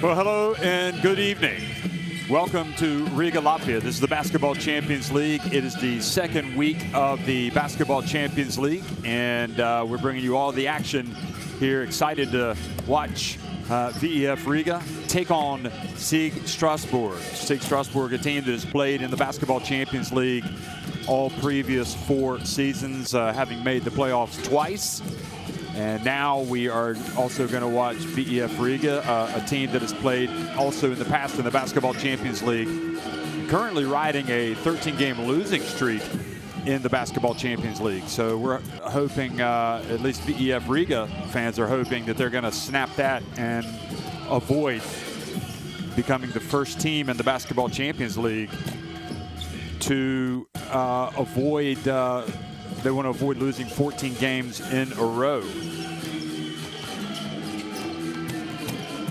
Well, hello and good evening. Welcome to Riga, Latvia. This is the Basketball Champions League. It is the second week of the Basketball Champions League, and we're bringing you all the action here. Excited to watch VEF Riga take on SIG Strasbourg. SIG Strasbourg, a team that has played in the Basketball Champions League all previous 4 seasons, having made the playoffs twice. And now we are also going to watch VEF Riga, a team that has played also in the past in the Basketball Champions League, currently riding a 13-game losing streak in the Basketball Champions League. So we're hoping, at least VEF Riga fans are hoping, that they're going to snap that and avoid becoming the first team in the Basketball Champions League to avoid they want to avoid losing 14 games in a row.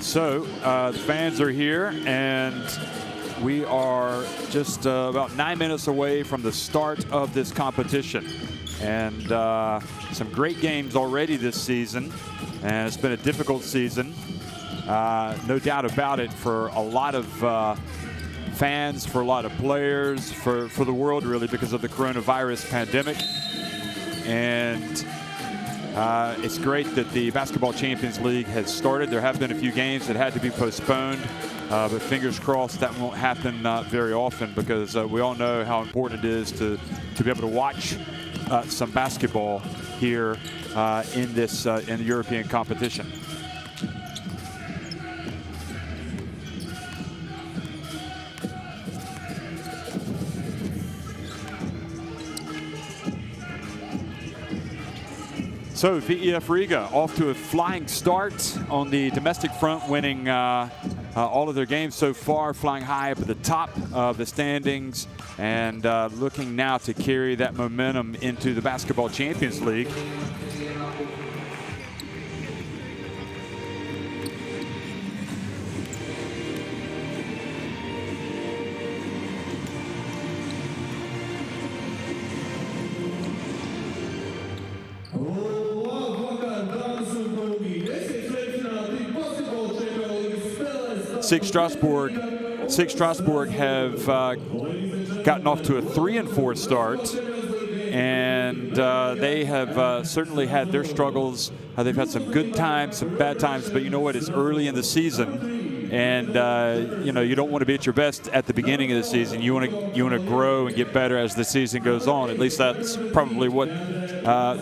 So the fans are here, and we are just about 9 minutes away from the start of this competition. And some great games already this season, and it's been a difficult season, no doubt about it, for a lot of fans, for a lot of players, for the world really, because of the coronavirus pandemic. And it's great that the Basketball Champions League has started. There have been a few games that had to be postponed, but fingers crossed that won't happen very often, because we all know how important it is to be able to watch some basketball here in the European competition. So VEF Riga off to a flying start on the domestic front, winning all of their games so far, flying high up at the top of the standings, and looking now to carry that momentum into the Basketball Champions League. SIG Strasbourg have gotten off to a 3-4 start, and they have certainly had their struggles. They've had some good times, some bad times, but you know what? It's early in the season, and you know, you don't want to be at your best at the beginning of the season. You want to grow and get better as the season goes on. At least that's probably what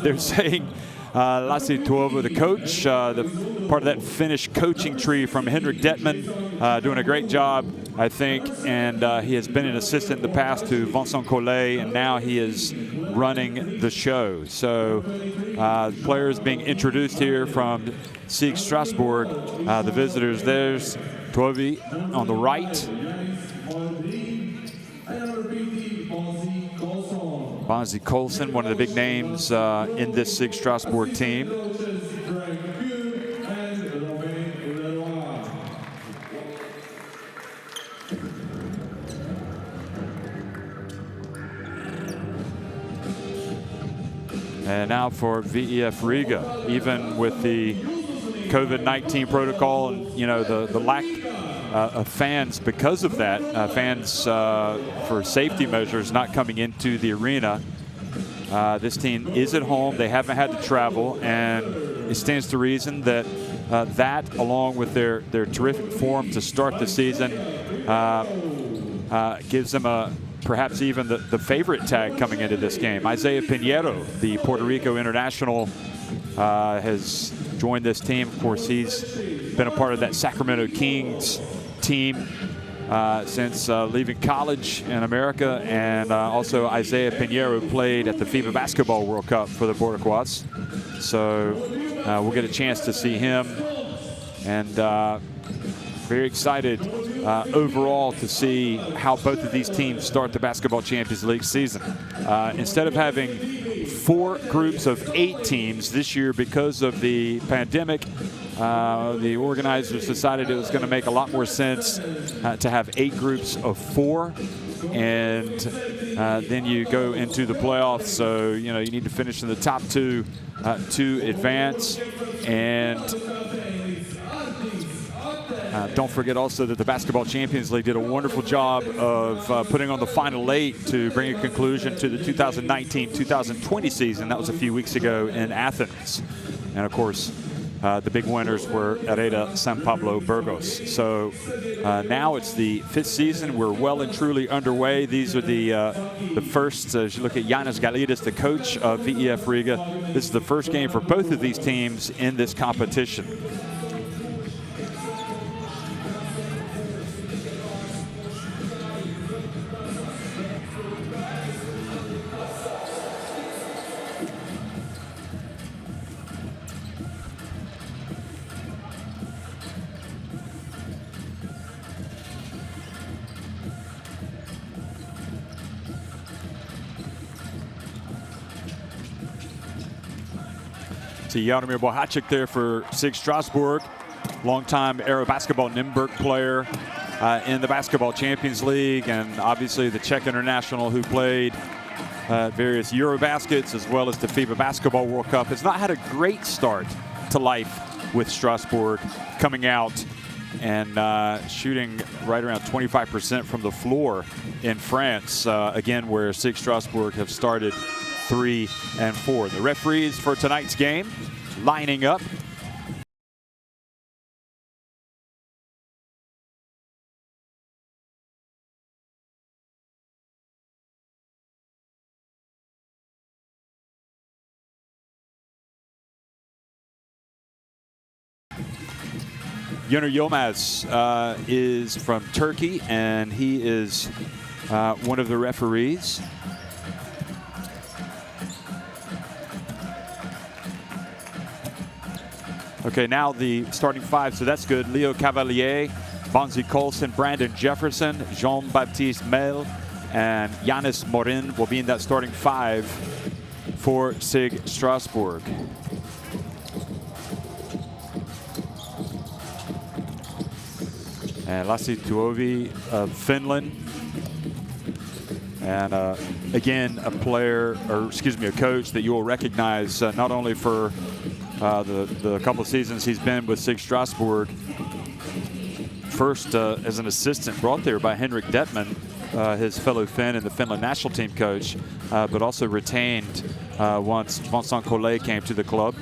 they're saying. Lasse Tuova, the coach, the part of that Finnish coaching tree from Henrik Detman, doing a great job, I think, and he has been an assistant in the past to Vincent Collet, and now he is running the show. So players being introduced here from SIG Strasbourg, the visitors. There's Tuovi on the right. Bonzi Colson, one of the big names in this SIG Strasbourg team. And now for VEF Riga, even with the COVID-19 protocol and, you know, the lack of fans because of that, fans for safety measures not coming into the arena. This team is at home. They haven't had to travel, and it stands to reason that that, along with their terrific form to start the season, gives them perhaps even the favorite tag coming into this game. Isaiah Pinheiro, the Puerto Rico international, has joined this team. Of course, he's been a part of that Sacramento Kings team since leaving college in America, and also Isaiah Pinheiro played at the FIBA Basketball World Cup for the Boricua. So we'll get a chance to see him, and very excited overall to see how both of these teams start the Basketball Champions League season. Instead of having 4 groups of 8 teams this year because of the pandemic, the organizers decided it was going to make a lot more sense to have 8 groups of 4, and then you go into the playoffs. So, you know, you need to finish in the top 2 to advance, and Don't forget also that the Basketball Champions League did a wonderful job of putting on the Final 8 to bring a conclusion to the 2019-2020 season. That was a few weeks ago in Athens. And of course, the big winners were Hereda, San Pablo, Burgos. So now it's the 5th season. We're well and truly underway. These are the first, as you look at Yanis Galidis, the coach of VEF Riga. This is the first game for both of these teams in this competition. See Jaromir Bohacek there for SIG Strasbourg, longtime Aero Basketball Nymburk player in the Basketball Champions League, and obviously the Czech international who played various Eurobaskets as well as the FIBA Basketball World Cup. Has not had a great start to life with Strasbourg, coming out and shooting right around 25% from the floor in France, again where SIG Strasbourg have started 3 and 4. The referees for tonight's game lining up. Yener Yilmaz is from Turkey, and he is one of the referees. Okay, now the starting 5, so that's good. Leo Cavalier, Bonzi Colson, Brandon Jefferson, Jean-Baptiste Mel, and Yanis Morin will be in that starting 5 for SIG Strasbourg. And Lassi Tuovi of Finland. And again, a player, or excuse me, a coach that you will recognize not only for the couple of seasons he's been with SIG Strasbourg, first as an assistant brought there by Henrik Detman, his fellow Finn and the Finland national team coach, but also retained once Vincent Collet came to the club.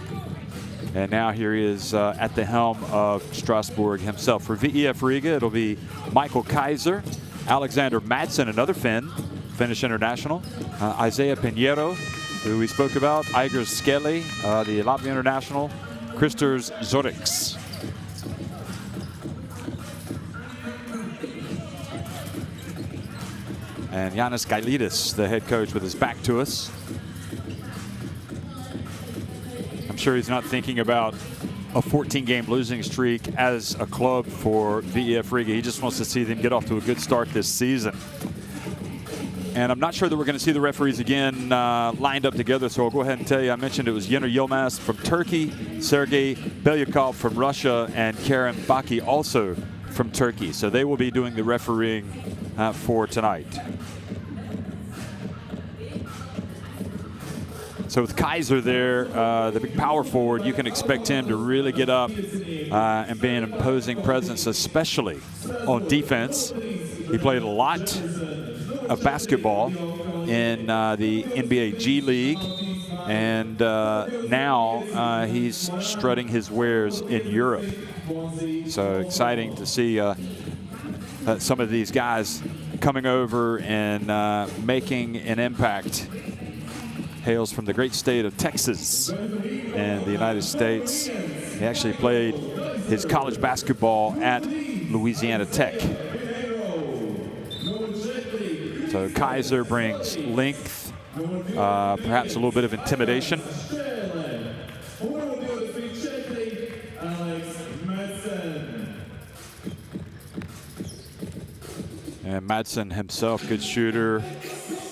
And now here he is at the helm of Strasbourg himself. For VEF Riga, it'll be Michael Kaiser, Alexander Madsen, another Finnish international, Isaiah Pinheiro, who we spoke about, Igor Skeli, the Latvian international, Kristers Zoriks. And Yanis Galidis, the head coach, with his back to us. I'm sure he's not thinking about a 14-game losing streak as a club for VEF Riga. He just wants to see them get off to a good start this season. And I'm not sure that we're going to see the referees again lined up together, so I'll go ahead and tell you. I mentioned it was Yener Yilmaz from Turkey, Sergei Belyakov from Russia, and Kerem Baki also from Turkey. So they will be doing the refereeing for tonight. So with Kaiser there, the big power forward, you can expect him to really get up and be an imposing presence, especially on defense. He played a lot of basketball in the NBA G League, and now he's strutting his wares in Europe. So exciting to see some of these guys coming over and making an impact. Hails from the great state of Texas in the United States. He actually played his college basketball at Louisiana Tech. So Kaiser brings length, perhaps a little bit of intimidation. And Madsen himself, good shooter,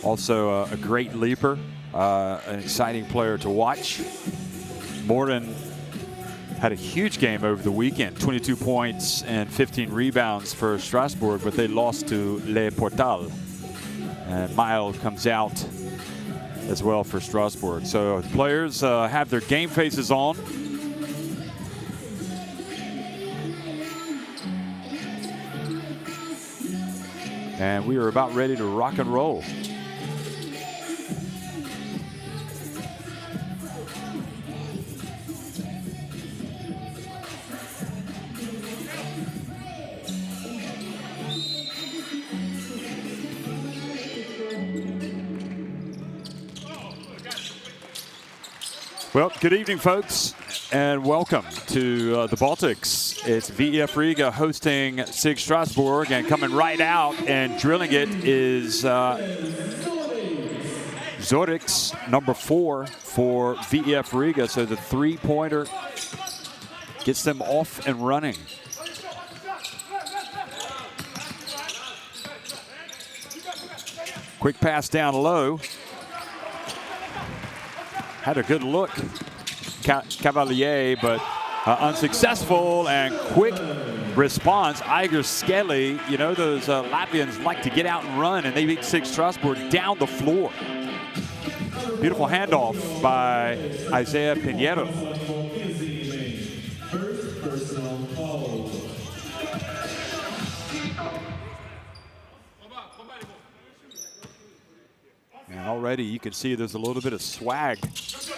also a great leaper, an exciting player to watch. Morin had a huge game over the weekend, 22 points and 15 rebounds for Strasbourg, but they lost to Le Portal. And Mile comes out as well for Strasbourg. So the players have their game faces on. And we are about ready to rock and roll. Well, good evening, folks, and welcome to the Baltics. It's VEF Riga hosting SIG Strasbourg, and coming right out and drilling it is Zorix, number 4 for VEF Riga. So the three-pointer gets them off and running. Quick pass down low. Had a good look, Cavalier, but unsuccessful, and quick response. Iger Skelly, you know, those Latvians like to get out and run, and they beat SIG Strasbourg down the floor. Beautiful handoff by Isaiah Pinheiro. And already you can see there's a little bit of swag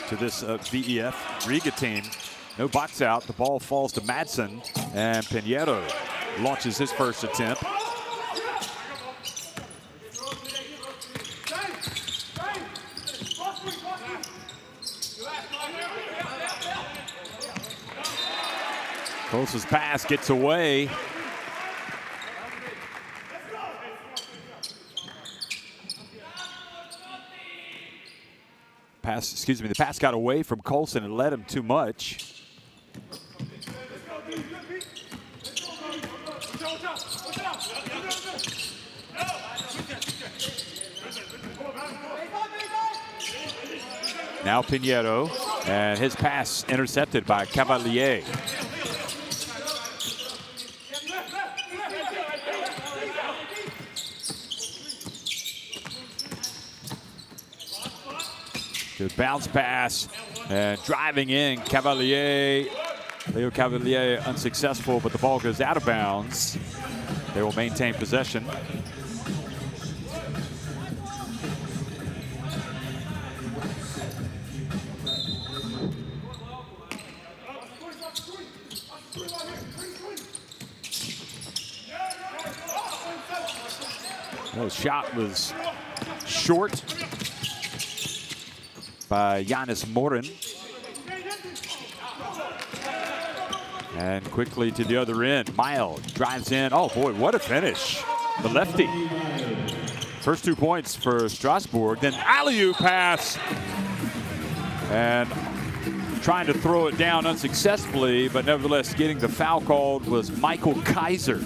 to this VEF Riga team. No box out. The ball falls to Madsen, and Pinheiro launches his first attempt. Closest pass gets away. The pass got away from Colson and led him too much. Now Pinheiro, and his pass intercepted by Cavalier. Good bounce pass, and driving in Cavalier. Leo Cavalier unsuccessful, but the ball goes out of bounds. They will maintain possession. The shot was short by Giannis Morin. And quickly to the other end, Mile drives in. Oh boy, what a finish. The lefty. First 2 points for Strasbourg. Then alley-oop pass. And trying to throw it down unsuccessfully, but nevertheless getting the foul called was Michael Kaiser.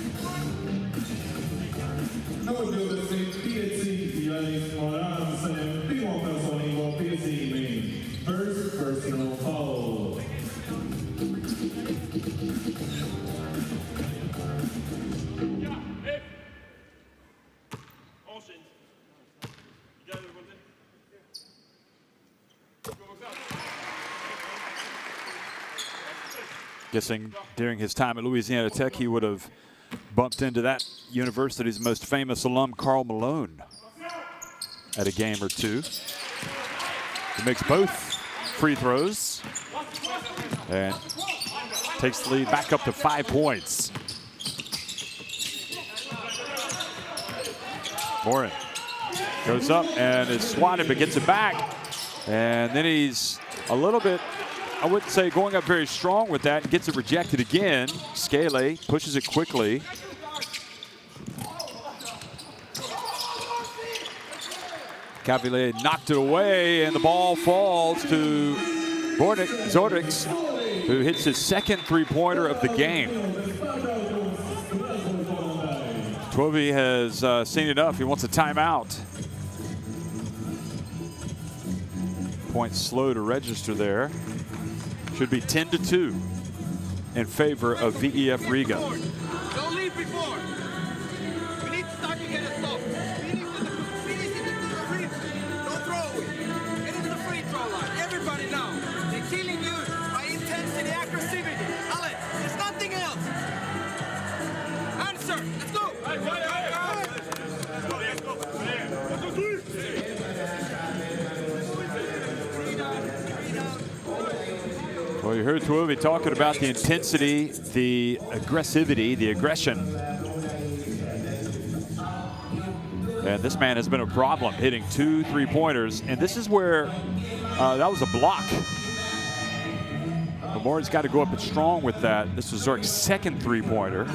Guessing during his time at Louisiana Tech, he would have bumped into that university's most famous alum, Karl Malone, at a game or two. He makes both free throws and takes the lead back up to 5 points. Morin goes up and is swatted, but gets it back. And then he's a little bit, I wouldn't say going up very strong with that, and gets it rejected again. Scale pushes it quickly. Cavalier knocked it away, and the ball falls to Zorix, who hits his second three-pointer of the game. Twovie has seen enough. He wants a timeout. Point slow to register there. Should be 10-2 in favor of VEF Riga. Don't leave before. We need to start to get a stop. Finish it into the free. Don't throw it. Get into the free throw line. Everybody now. They're killing you by intensity, aggressivity. Ale, there's nothing else. Answer. Let's go. You heard Tuovi talking about the intensity, the aggressivity, the aggression. And this man has been a problem hitting 2 3-pointers. And this is where that was a block. Morin's got to go up and strong with that. This was Zurich's second 3-pointer.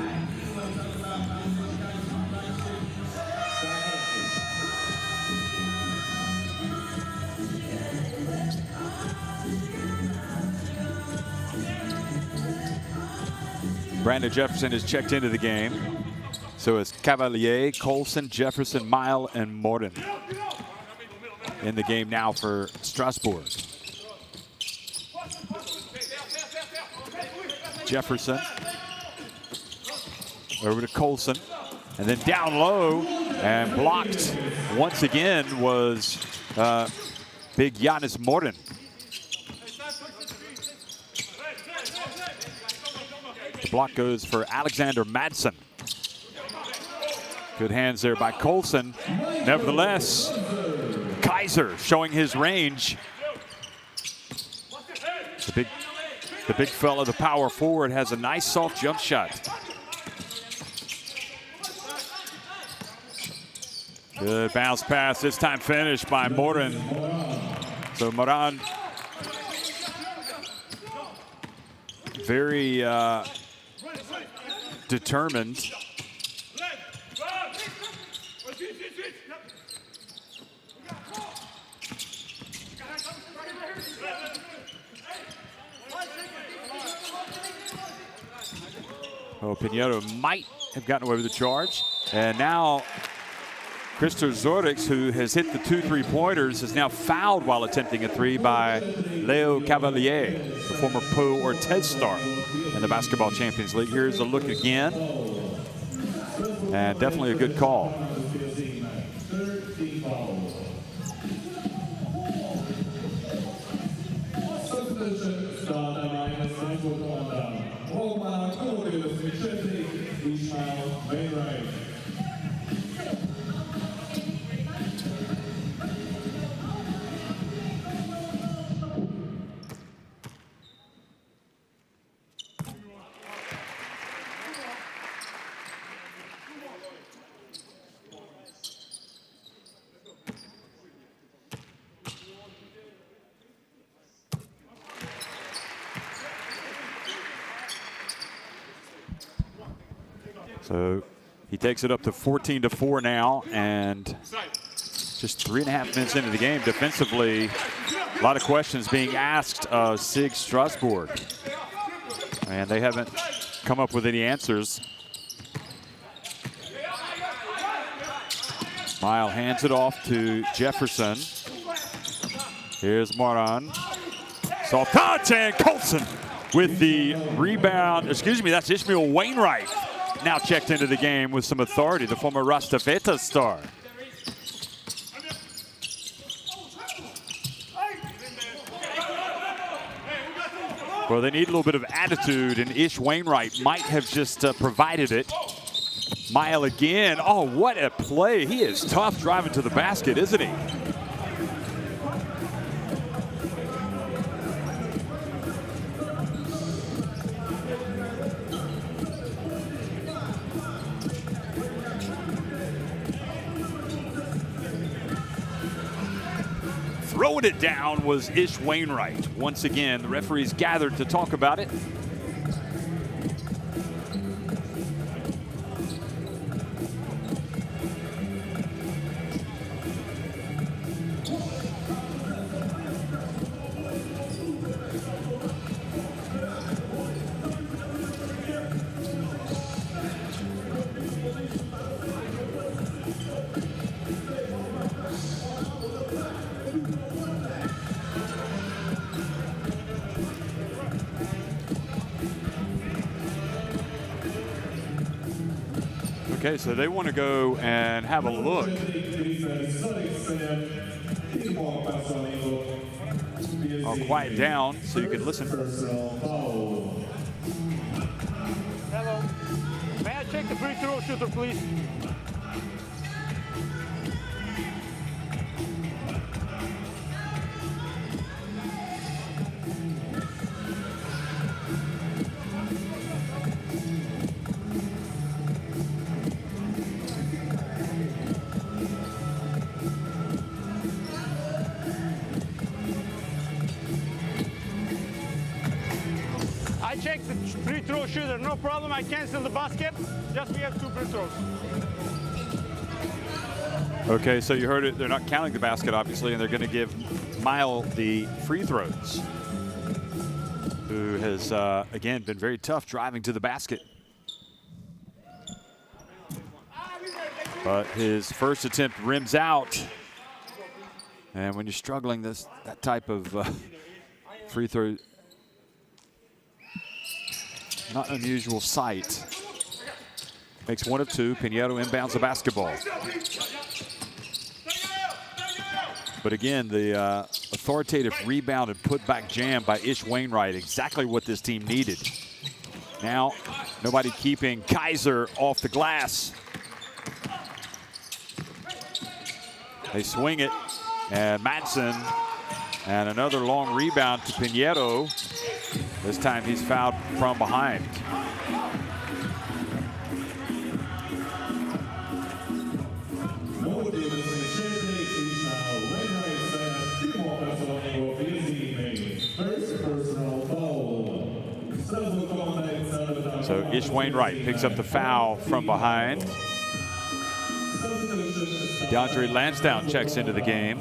Brandon Jefferson has checked into the game. So it's Cavalier, Colson, Jefferson, Mile, and Morin in the game now for Strasbourg. Jefferson over to Colson, and then down low and blocked once again was big Giannis Morin. The block goes for Alexander Madsen. Good hands there by Colson. Nevertheless, Kaiser showing his range. The big fella, the power forward, has a nice soft jump shot. Good bounce pass, this time finished by Morin. So Morin, very determined. Oh, Pinheiro might have gotten away with the charge. And now Christoph Zurich, who has hit the 2 3-pointers, is now fouled while attempting a 3 by Leo Cavalier, the former Po Ortez star in the Basketball Champions League. Here's a look again. And definitely a good call. So he takes it up to 14-4 now, and just 3.5 minutes into the game. Defensively, a lot of questions being asked of SIG Strasbourg, and they haven't come up with any answers. Mile hands it off to Jefferson. Here's Morin. Soft touch, and Colson with the rebound. Excuse me, that's Ishmael Wainwright. Now checked into the game with some authority, the former Rastafeta star. Well, they need a little bit of attitude, and Ish Wainwright might have just provided it. Mile again. Oh, what a play. He is tough driving to the basket, isn't he? Throwing it down was Ish Wainwright. Once again, the referees gathered to talk about it. Okay, so they want to go and have a look. I'll quiet down so you can listen. Hello. May I check the free throw shooter, please? Free throw shooter, no problem. I cancel the basket. Just we have 2 free throws. Okay, so you heard it. They're not counting the basket, obviously, and they're going to give Mile the free throws, who has, again, been very tough driving to the basket. But his first attempt rims out. And when you're struggling that type of free throw, not unusual sight. Makes 1 of 2. Pinheiro inbounds the basketball. But again, the authoritative rebound and putback jam by Ish Wainwright, exactly what this team needed. Now, nobody keeping Kaiser off the glass. They swing it, and Madsen, and another long rebound to Pinheiro. This time he's fouled from behind. So Ish Wainwright picks up the foul from behind. DeAndre Lansdowne checks into the game.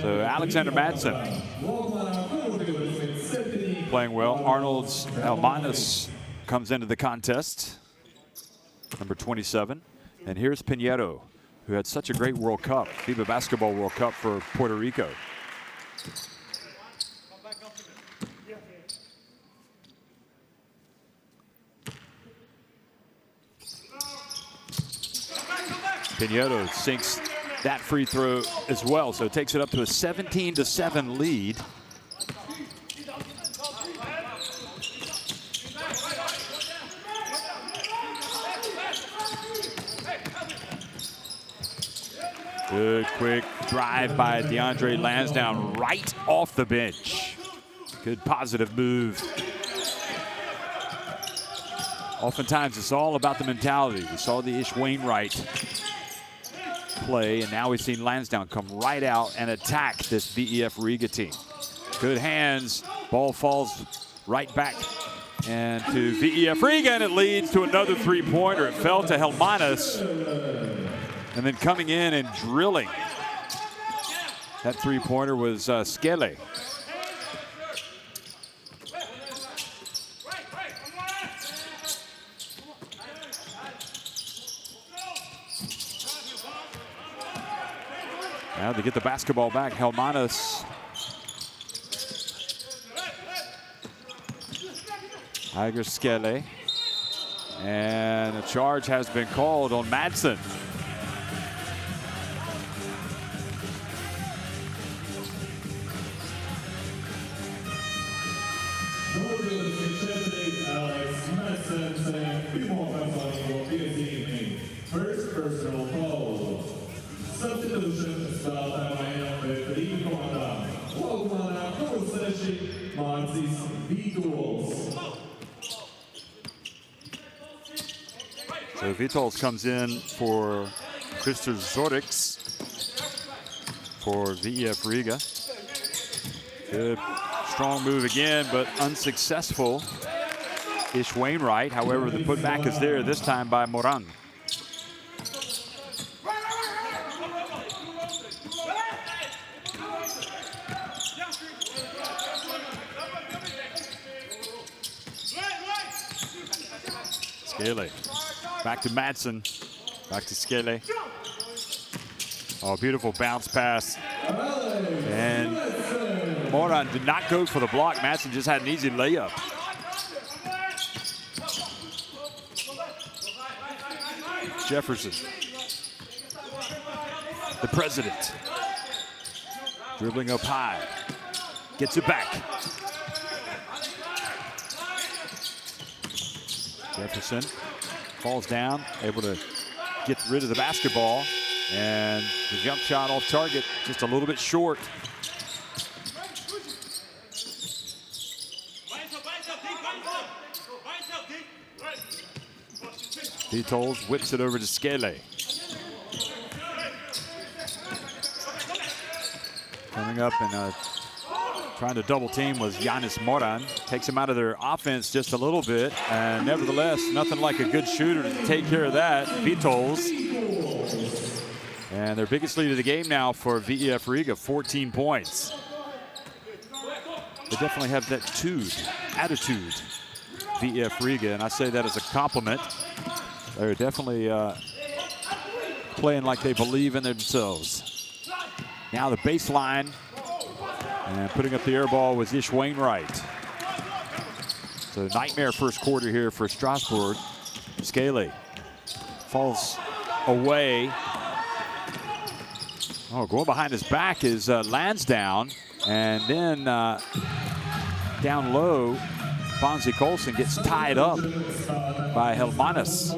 So Alexander Madsen playing well. Arnold Elmanis comes into the contest, number 27. And here's Pinheiro, who had such a great World Cup, FIBA Basketball World Cup for Puerto Rico. Pinheiro sinks that free throw as well, so it takes it up to a 17-7 lead. Good quick drive by DeAndre Lansdowne right off the bench. Good positive move. Oftentimes it's all about the mentality. We saw the Ish Wainwright play, and now we've seen Lansdowne come right out and attack this VEF Riga team. Good hands, ball falls right back and to VEF Riga, and it leads to another three-pointer. It fell to Helmanis, and then coming in and drilling. That three-pointer was Skele. Now to get the basketball back, Helmanis. Iger Skele. And a charge has been called on Madsen. First personal foul. Substitution. So Vitols comes in for Christos Zorix for VEF Riga. Good, strong move again, but unsuccessful. Ish Wainwright, however, the putback is there, this time by Moran. Skele. Back to Madsen. Back to Skele. Oh, beautiful bounce pass. And Moran did not go for the block. Madsen just had an easy layup. Jefferson. The president. Dribbling up high. Gets it back. Jefferson falls down, able to get rid of the basketball, and the jump shot off target just a little bit short. Vitols whips it over to Skele. Coming up in a Trying to double team was Giannis Moran. Takes him out of their offense just a little bit. And nevertheless, nothing like a good shooter to take care of that. Vitols. And their biggest lead of the game now for VEF Riga, 14 points. They definitely have that attitude, VEF Riga, and I say that as a compliment. They're definitely playing like they believe in themselves. Now the baseline, and putting up the air ball was Ish Wainwright. So nightmare first quarter here for Strasbourg. Scaly falls away. Oh, going behind his back is Lansdowne. And then down low, Bonzi Colson gets tied up by Helmanis.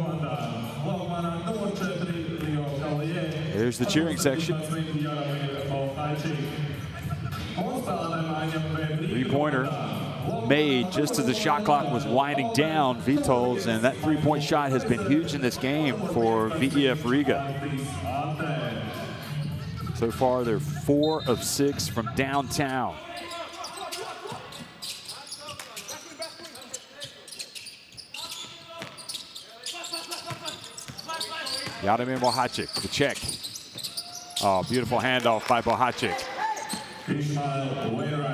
There's the cheering section. Three-pointer made just as the shot clock was winding down, Vitols, and that three-point shot has been huge in this game for VEF Riga. So far, they're 4 of 6 from downtown. Jaromir Bohacic, the check. Oh, beautiful handoff by Bohacic.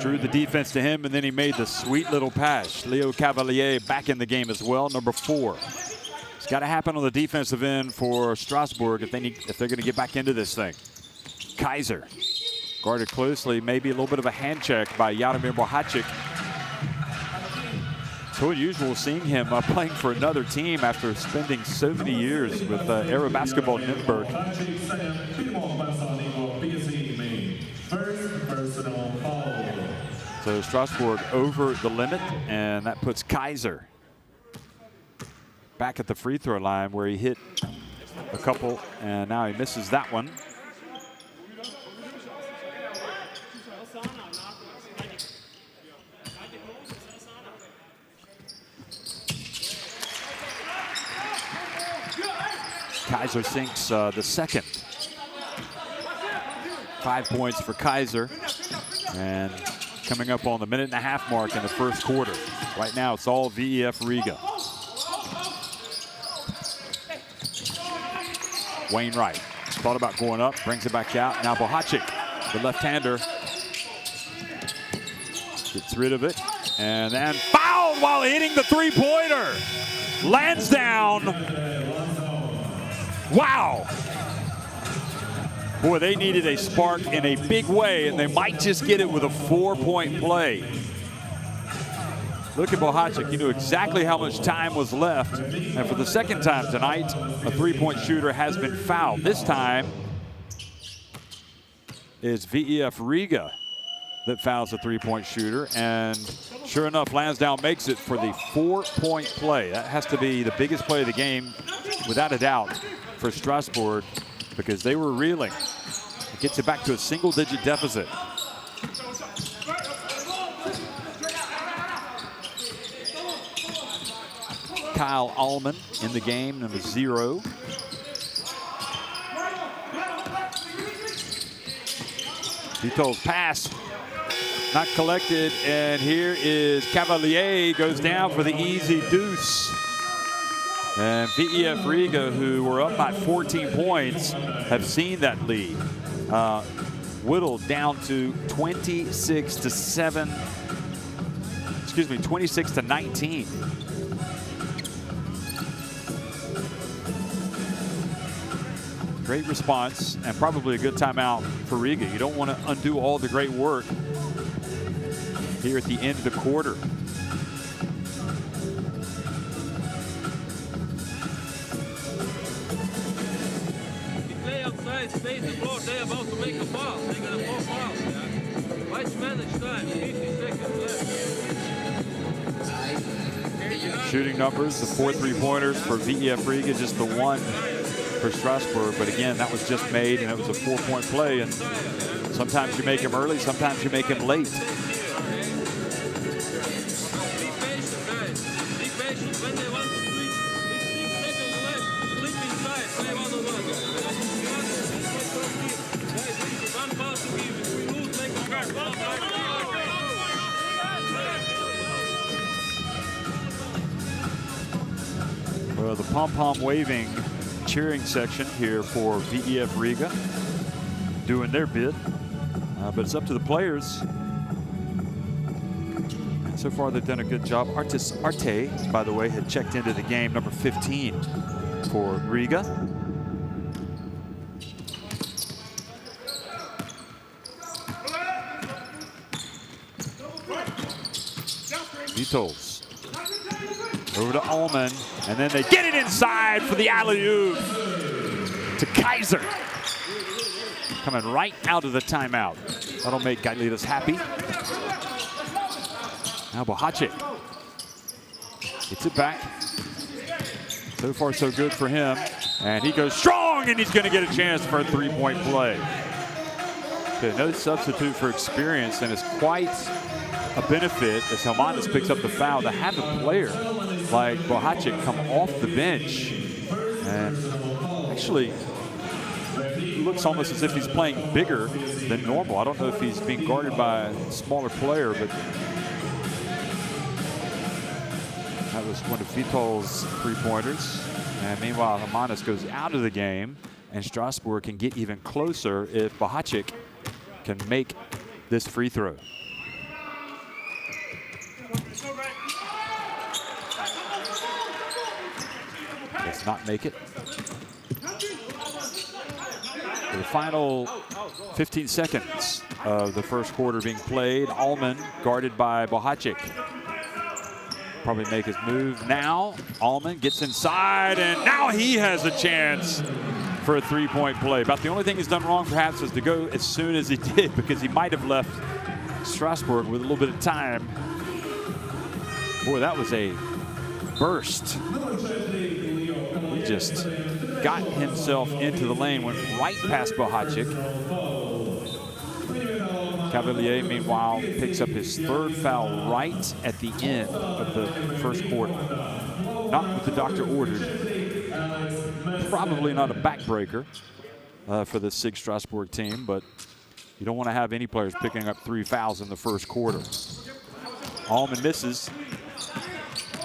Drew the defense to him, and then he made the sweet little pass. Leo Cavalier back in the game as well, number 4. It's got to happen on the defensive end for Strasbourg if they're going to get back into this thing. Kaiser guarded closely, maybe a little bit of a hand check by Jaromir Bohacic. So unusual seeing him playing for another team after spending so many years with Era Basketball Nürnberg. So Strasbourg over the limit, and that puts Kaiser back at the free throw line where he hit a couple, and now he misses that one. Kaiser sinks the second. 5 points for Kaiser. And coming up on the minute-and-a-half mark in the first quarter. Right now, it's all VEF Riga. Wainwright thought about going up, brings it back out. Now Bohacic, the left-hander, gets rid of it. And then fouled while hitting the three-pointer. Lansdowne. Wow. Boy, they needed a spark in a big way, and they might just get it with a 4-point play. Look at Bohacic. He knew exactly how much time was left. And for the second time tonight, a three-point shooter has been fouled. This time, it's VEF Riga that fouls a three-point shooter. And sure enough, Lansdowne makes it for the 4-point play. That has to be the biggest play of the game, without a doubt, for Strasbourg, because they were reeling. It gets it back to a single-digit deficit. Kyle Allman in the game, number 0. Vito's pass, not collected, and here is Cavalier, goes down for the easy deuce. And VEF Riga, who were up by 14 points, have seen that lead whittled down to 26 to 19. Great response, and probably a good timeout for Riga. You don't want to undo all the great work here at the end of the quarter. Stays the floor, they're about to make a foul. They're going to fall foul. Let's manage time. 50 seconds left. Shooting numbers, the 4 3-pointers for VEF Riga, just the 1 for Strasbourg. But again, that was just made, and it was a 4-point play. And sometimes you make them early, sometimes you make them late. Be patient, guys. Be patient. When they want to switch, it's 6 seconds left. Slip inside. Play one-on-one. Guys, one foul to give. If we lose, make a card. Well, the pom-pom waving cheering section here for VEF Riga doing their bit, but it's up to the players. And so far, they've done a good job. Arte, by the way, had checked into the game, number 15 for Riga. Vitols over to Allman, and then they get it inside for the alley-oop to Kaiser. Coming right out of the timeout. That'll make Gailitas happy. Now Bohacic gets it back. So far, so good for him. And he goes strong, and he's going to get a chance for a three-point play. Okay, no substitute for experience, and it's quite a benefit as Helmanis picks up the foul to have a player like Bohacic come off the bench. And actually, it looks almost as if he's playing bigger than normal. I don't know if he's being guarded by a smaller player, but that was one of Vitol's three-pointers. And meanwhile, Helmanis goes out of the game, and Strasbourg can get even closer if Bohacic can make this free throw. Does not make it. The final 15 seconds of the first quarter being played. Allman guarded by Bohacic. Probably make his move now. Allman gets inside, and now he has a chance for a three-point play. About the only thing he's done wrong, perhaps, is to go as soon as he did, because he might have left Strasbourg with a little bit of time. Boy, that was a burst. He just got himself into the lane, went right past Bohacic. Cavalier, meanwhile, picks up his third foul right at the end of the first quarter. Not what the doctor ordered. Probably not a backbreaker for the SIG Strasbourg team, but you don't want to have any players picking up 3 fouls in the first quarter. Allman misses.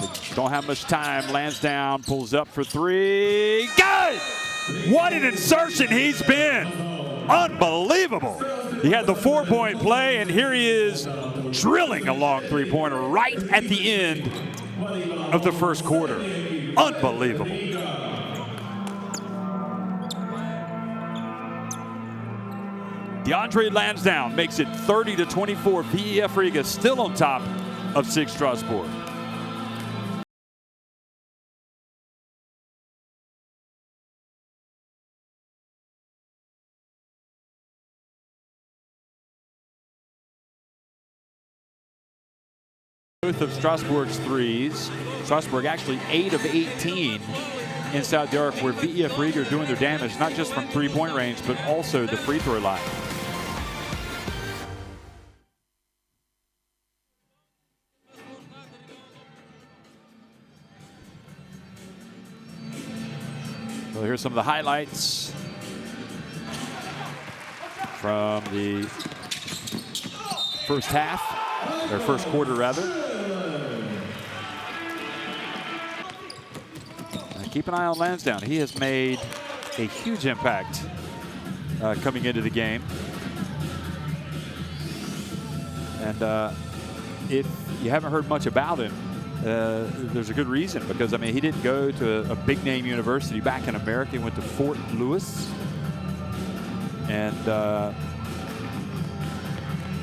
They don't have much time. Lansdowne pulls up for three. Good! What an insertion he's been. Unbelievable. He had the 4-point play, and here he is drilling a long three-pointer right at the end of the first quarter. Unbelievable. DeAndre Lansdowne makes it 30-24. VEF Riga still on top of SIG Strasbourg. Both of Strasbourg's threes. Strasbourg actually 8 of 18 inside the arc, where VEF Riga are doing their damage, not just from three-point range, but also the free throw line. Well, here's some of the highlights from the first half, or first quarter rather. Keep an eye on Lansdowne. He has made a huge impact coming into the game. And if you haven't heard much about him, there's a good reason, because I mean, he didn't go to a big name university back in America. He went to Fort Lewis and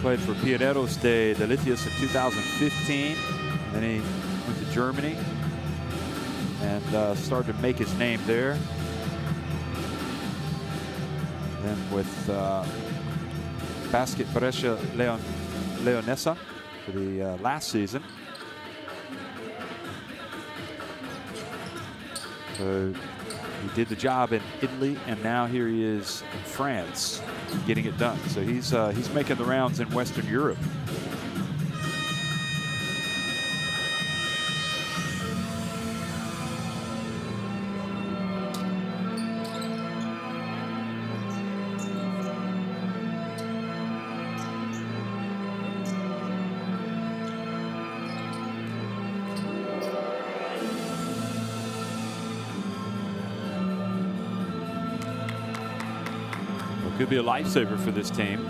played for Pioneros de Delicias in 2015. And then he went to Germany and started to make his name there. Then with Basket Brescia Leonessa for the last season. So he did the job in Italy, and now here he is in France getting it done. So he's making the rounds in Western Europe. Could be a lifesaver for this team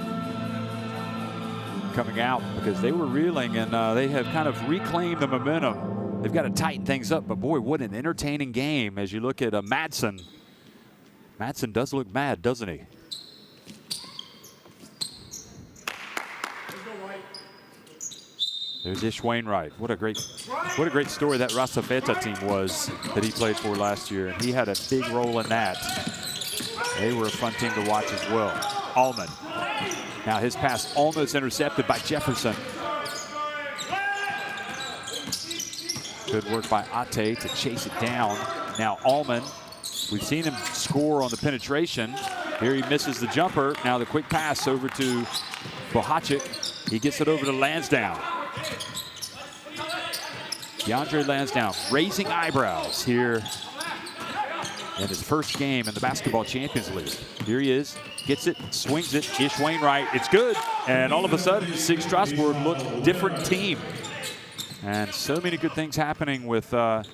coming out, because they were reeling, and they have kind of reclaimed the momentum. They've got to tighten things up, but boy, what an entertaining game as you look at Madsen. Madsen does look mad, doesn't he? There's Ish Wainwright. What a great story that Rastafeta team was that he played for last year, and he had a big role in that. They were a fun team to watch as well. Allman. Now his pass almost intercepted by Jefferson. Good work by Ate to chase it down. Now Allman, we've seen him score on the penetration. Here he misses the jumper. Now the quick pass over to Bohacic. He gets it over to Lansdowne. DeAndre Lansdowne raising eyebrows here in his first game in the Basketball Champions League. Here he is, gets it, swings it, Ish Wainwright, it's good. And all of a sudden, SIG Strasbourg looked different team. And so many good things happening with Lansdowne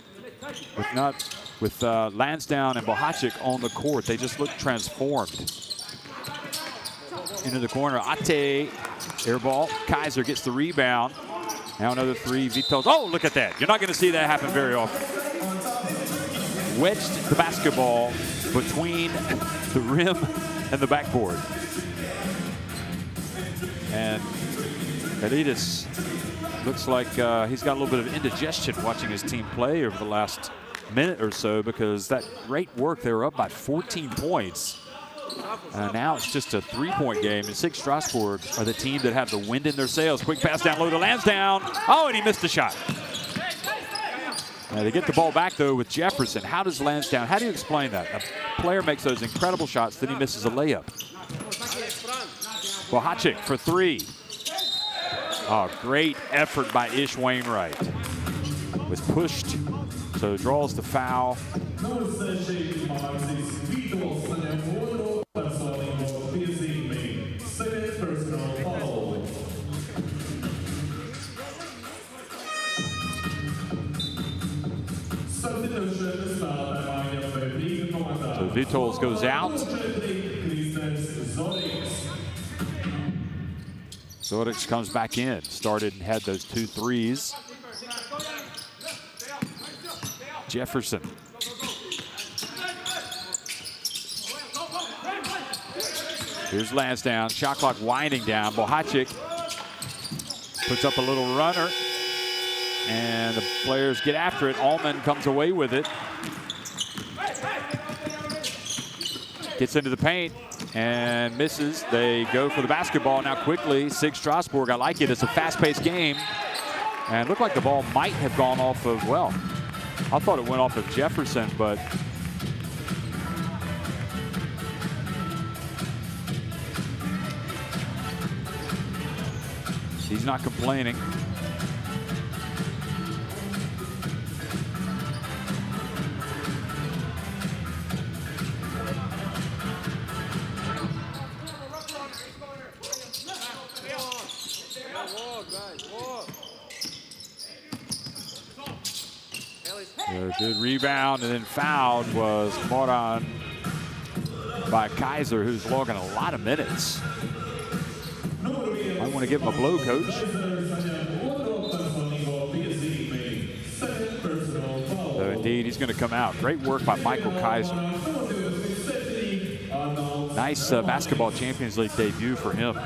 and Bohacic on the court. They just look transformed. Into the corner, Ate, air ball. Kaiser gets the rebound. Now another three, Vitos. Oh, look at that. You're not going to see that happen very often. Wedged the basketball between the rim and the backboard. And Adidas looks like he's got a little bit of indigestion watching his team play over the last minute or so, because that great work, they were up by 14 points. Now it's just a three-point game, and SIG Strasbourg are the team that have the wind in their sails. Quick pass down low to Lansdowne. Oh, and he missed the shot. They get the ball back, though, with Jefferson. How does Lansdowne, how do you explain that? A player makes those incredible shots, then he misses a layup. Bohacic for three. Oh, great effort by Ish Wainwright. Was pushed, so draws the foul. So Vitols goes out. Zoric comes back in. Started and had those 2 threes. Jefferson. Here's Lansdowne. Shot clock winding down. Bohacic puts up a little runner. And the players get after it. Allman comes away with it. Gets into the paint and misses. They go for the basketball now quickly. SIG Strasbourg, I like it. It's a fast-paced game. And it looked like the ball might have gone off of, well, I thought it went off of Jefferson, but he's not complaining. A good rebound, and then fouled was Moran by Kaiser, who's logging a lot of minutes. I want to give him a blow, coach. So indeed, he's going to come out. Great work by Michael Kaiser. Nice Basketball Champions League debut for him.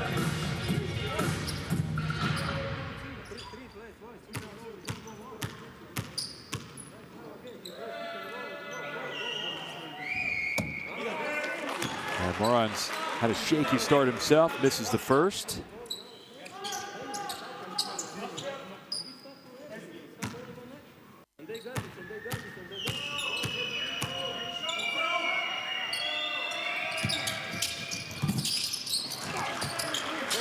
Moran's had a shaky start himself, misses the first.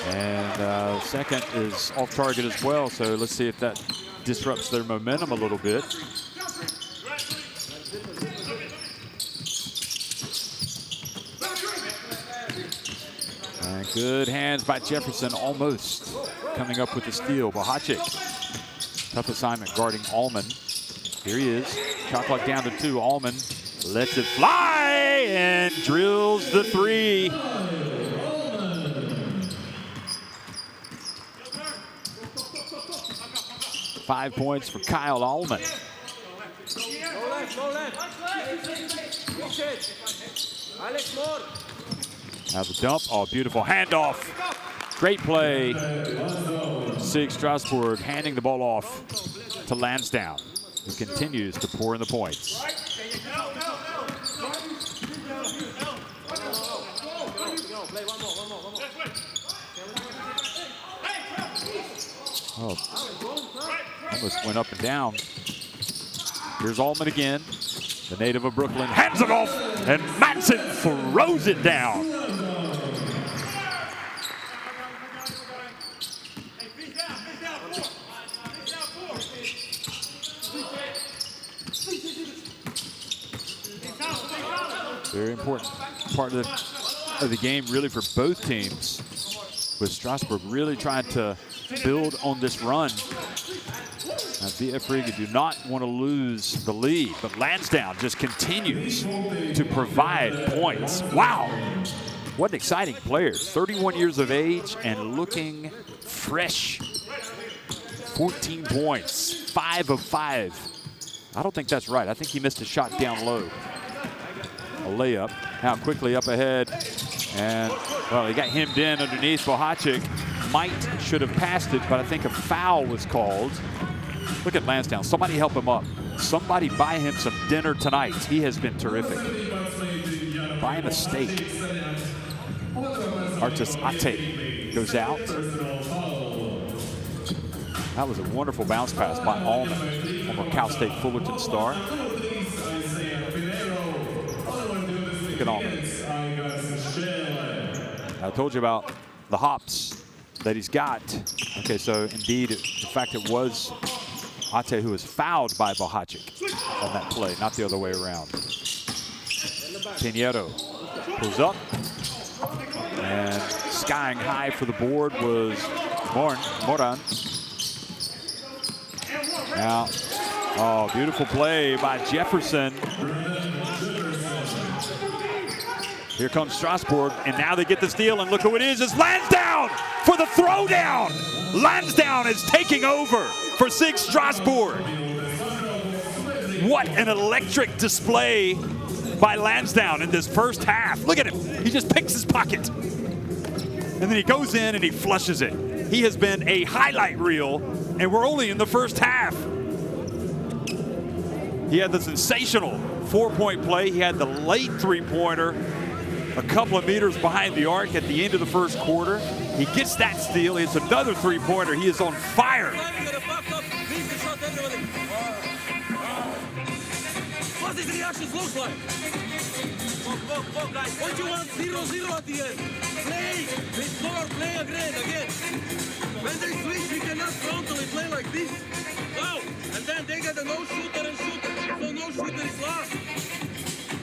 And second is off target as well, so let's see if that disrupts their momentum a little bit. Good hands by Jefferson, almost coming up with the steal. Bohacic, tough assignment guarding Allman. Here he is, shot clock down to 2. Allman lets it fly and drills the 3. 5 points for Kyle Allman. Go left, go left. Alex, more. Now the dump. Oh, beautiful handoff. Great play. SIG Strasbourg handing the ball off to Lansdowne, who continues to pour in the points. Oh, almost went up and down. Here's Allman again, the native of Brooklyn. Hands it off, and Matson throws it down. Very important part of the game, really, for both teams, with Strasbourg really trying to build on this run. Now, VEF Riga do not want to lose the lead, but Lansdowne just continues to provide points. Wow, what an exciting player. 31 years of age and looking fresh. 14 points, 5 of 5. I don't think that's right. I think he missed a shot down low. A layup. Now quickly up ahead. And, well, he got hemmed in underneath. Bohacic should have passed it, but I think a foul was called. Look at Lansdowne. Somebody help him up. Somebody buy him some dinner tonight. He has been terrific. Buy him a steak. Artis Ate goes out. That was a wonderful bounce pass by Allman, former Cal State Fullerton star. Look at Allman. I told you about the hops that he's got. Okay, so indeed, in fact, it was Ate who was fouled by Bohacic on that play, not the other way around. Pinheiro pulls up, and skying high for the board was Moran. Now, oh, beautiful play by Jefferson. Here comes Strasbourg, and now they get the steal, and look who it is. It's Lansdowne for the throwdown. Lansdowne is taking over for SIG Strasbourg. What an electric display by Lansdowne in this first half. Look at him. He just picks his pocket. And then he goes in and he flushes it. He has been a highlight reel, and we're only in the first half. He had the sensational 4-point play. He had the late three-pointer a couple of meters behind the arc at the end of the first quarter. He gets that steal. It's another three-pointer. He is on fire. What does the reactions look like? What do you want? 0-0 at the end. Play. They score. Play again. When they switch, we cannot frontally play like this. Wow. And then they get a no shooter and shooter. So no shooter is lost.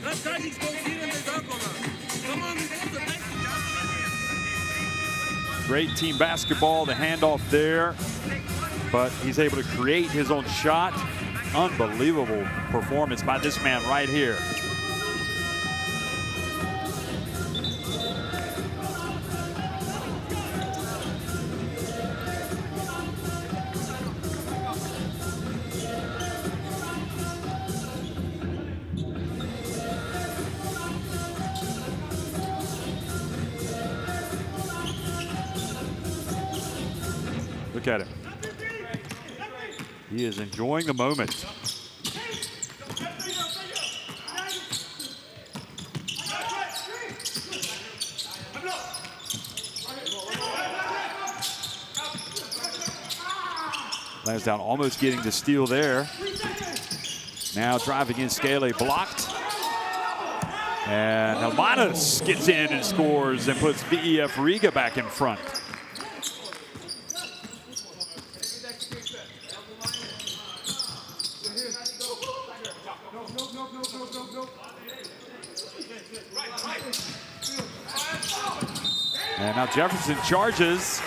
That's Tajik's goes here and they dunk on us. Come on, we put the next. Great team basketball. The handoff there, but he's able to create his own shot. Unbelievable performance by this man right here. Look at him. He is enjoying the moment. Lansdowne almost getting the steal there. Now driving in Scaley, blocked. And Helmanis gets in and scores and puts VEF Riga back in front. And now Jefferson charges.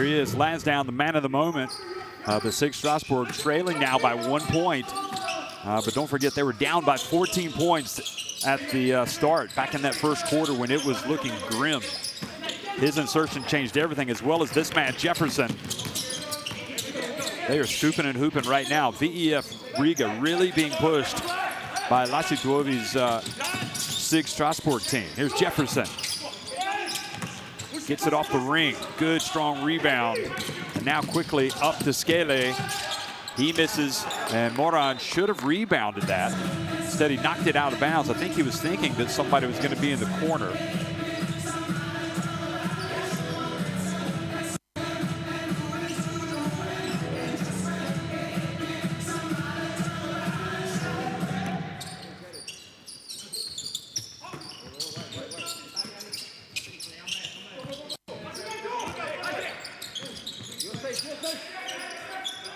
Here he is, Lansdowne, the man of the moment. The SIG Strasbourg trailing now by 1 point. But don't forget, they were down by 14 points at the start, back in that first quarter when it was looking grim. His insertion changed everything, as well as this man, Jefferson. They are scooping and hooping right now. VEF Riga really being pushed by Lansdowne's SIG Strasbourg team. Here's Jefferson. Gets it off the ring. Good, strong rebound. And now quickly up to Skele. He misses, and Moran should have rebounded that. Instead, he knocked it out of bounds. I think he was thinking that somebody was going to be in the corner.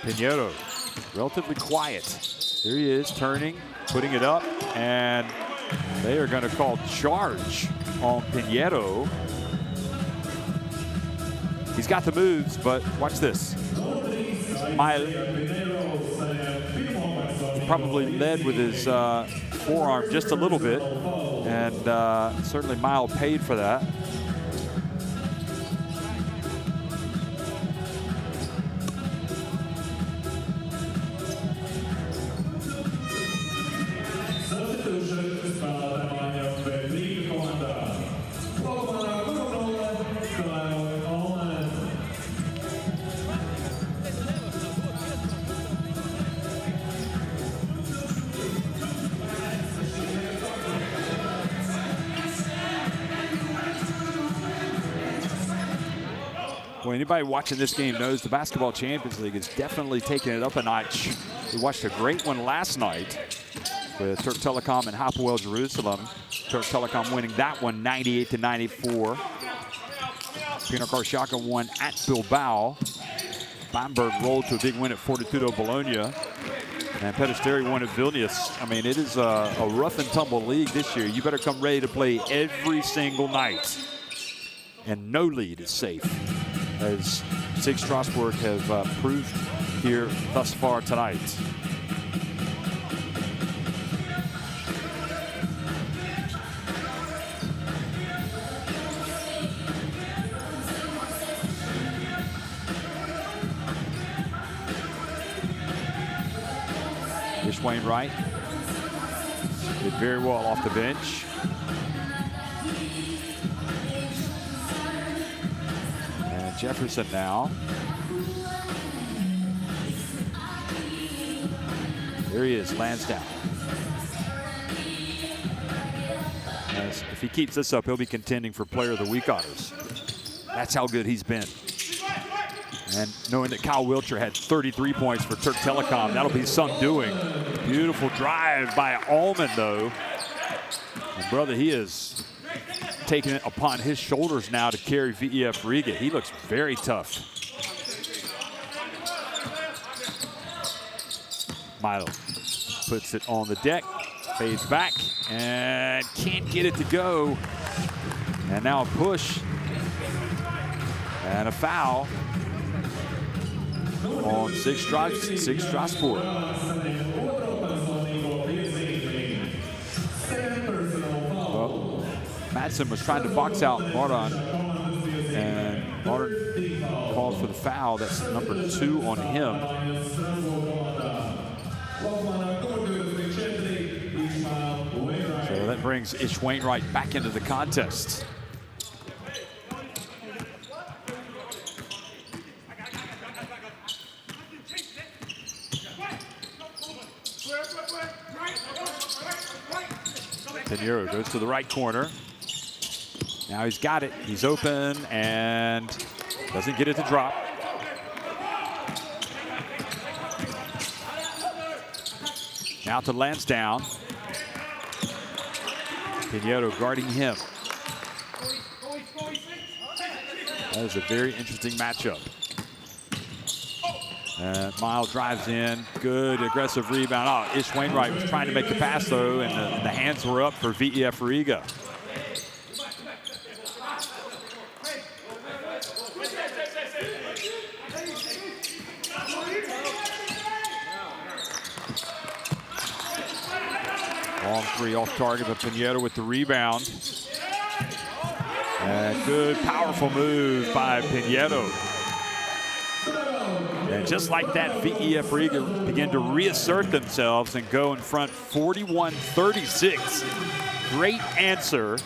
Pinheiro, relatively quiet. There he is, turning, putting it up, and they are going to call charge on Pinheiro. He's got the moves, but watch this. Probably led with his forearm just a little bit, and certainly Mile paid for that. Well, anybody watching this game knows the Basketball Champions League is definitely taking it up a notch. We watched a great one last night with Turk Telecom and Hapoel Jerusalem. Turk Telecom winning that one 98-94. Pino Karshaka won at Bilbao. Bamberg rolled to a big win at Fortitudo Bologna. And Pedesteri won at Vilnius. I mean, it is a rough and tumble league this year. You better come ready to play every single night. And no lead is safe, as SIG Strasbourg have proved here thus far tonight. Ish Wainwright did very well off the bench. Jefferson now. There he is, Lansdowne. As if he keeps this up, he'll be contending for Player of the Week honors. That's how good he's been. And knowing that Kyle Wiltshire had 33 points for Turk Telecom, that'll be some doing. Beautiful drive by Allman, though. And brother, he is taking it upon his shoulders now to carry VEF Riga. He looks very tough. Milo puts it on the deck, fades back, and can't get it to go. And now a push and a foul on SIG Strasbourg. Madsen was trying to box out Moran, and Moran calls for the foul. That's number 2 on him. So that brings Ish Wainwright back into the contest. Pinheiro goes to the right corner. Now he's got it. He's open and doesn't get it to drop. Now to Lansdowne. Pinheiro guarding him. That is a very interesting matchup. Mile drives in. Good aggressive rebound. Oh, Ish Wainwright was trying to make the pass, though, and the hands were up for VEF Riga. Long three off target, but Pinheiro with the rebound. And good, powerful move by Pinheiro. And just like that, VEF Riga began to reassert themselves and go in front 41-36. Great answer.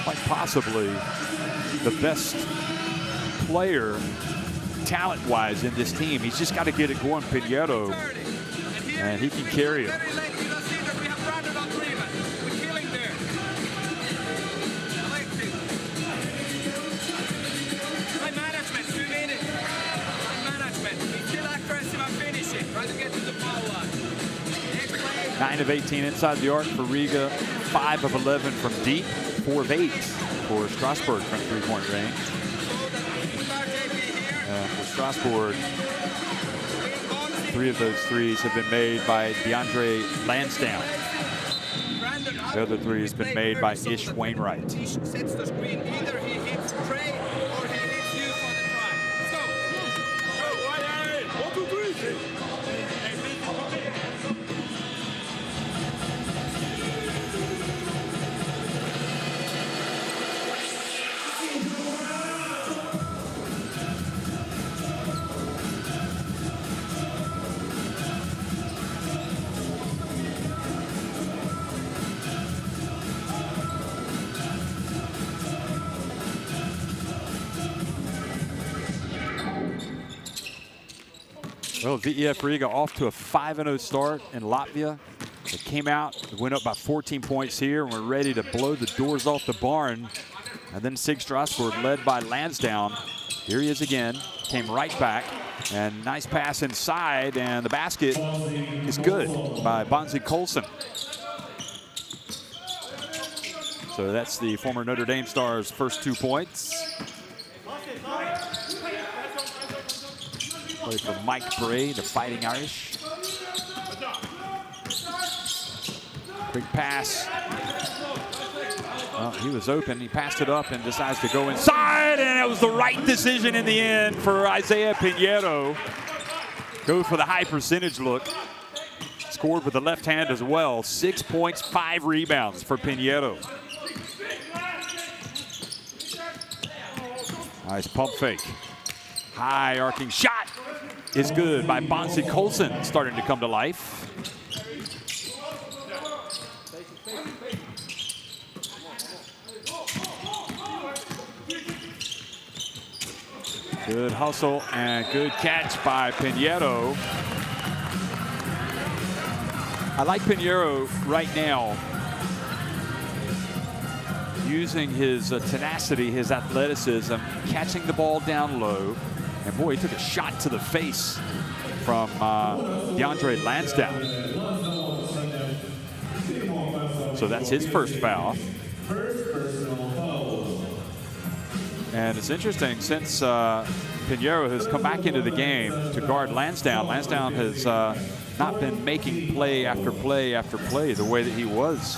Quite possibly the best player talent-wise in this team. He's just got to get it going, Pinheiro, and he can carry it. Nine of 18 inside the arc for Riga, 5 of 11 from deep, 4 of 8 for Strasbourg from three-point range. For Strasbourg, 3 of those threes have been made by DeAndre Lansdowne. The other 3 has been made by Ish Wainwright. Sets the screen. Either he hits Trey or he hits you for the try. Go. 1, 2, 3. Well, VEF Riga off to a 5-0 start in Latvia. They came out, went up by 14 points here, and were ready to blow the doors off the barn. And then SIG Strasbourg, led by Lansdowne. Here he is again, came right back, and nice pass inside, and the basket is good by Bonzi Colson. So that's the former Notre Dame star's first 2 points. Play for Mike Bray, the Fighting Irish. Big pass. Well, he was open. He passed it up and decides to go inside, and it was the right decision in the end for Isaiah Pinheiro. Go for the high percentage look. Scored with the left hand as well. 6 points, 5 rebounds for Pinheiro. Nice pump fake. High arcing shot is good by Bonzi Colson, starting to come to life. Good hustle and good catch by Pinheiro. I like Pinheiro right now, using his tenacity, his athleticism, catching the ball down low. And boy, he took a shot to the face from DeAndre Lansdowne. So that's his first foul. And it's interesting, since Pinheiro has come back into the game to guard Lansdowne, Lansdowne has not been making play after play after play the way that he was.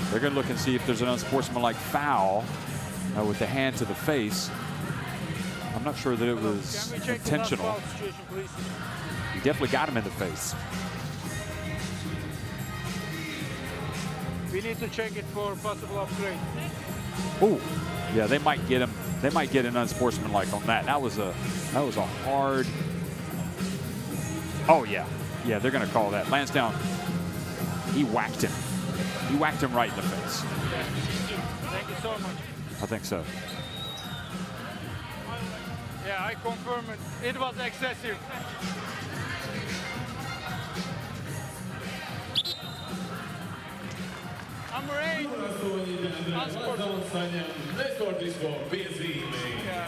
They're going to look and see if there's an unsportsmanlike foul with the hand to the face. I'm not sure that it was intentional. He definitely got him in the face. We need to check it for possible upgrade. Oh, yeah, they might get him. They might get an unsportsmanlike on that. That was a hard. Oh yeah, they're going to call that. Lansdowne, he whacked him. He whacked him right in the face. Thank you so much. I think so. Yeah, I confirm it. It was excessive. Number 8. Yeah.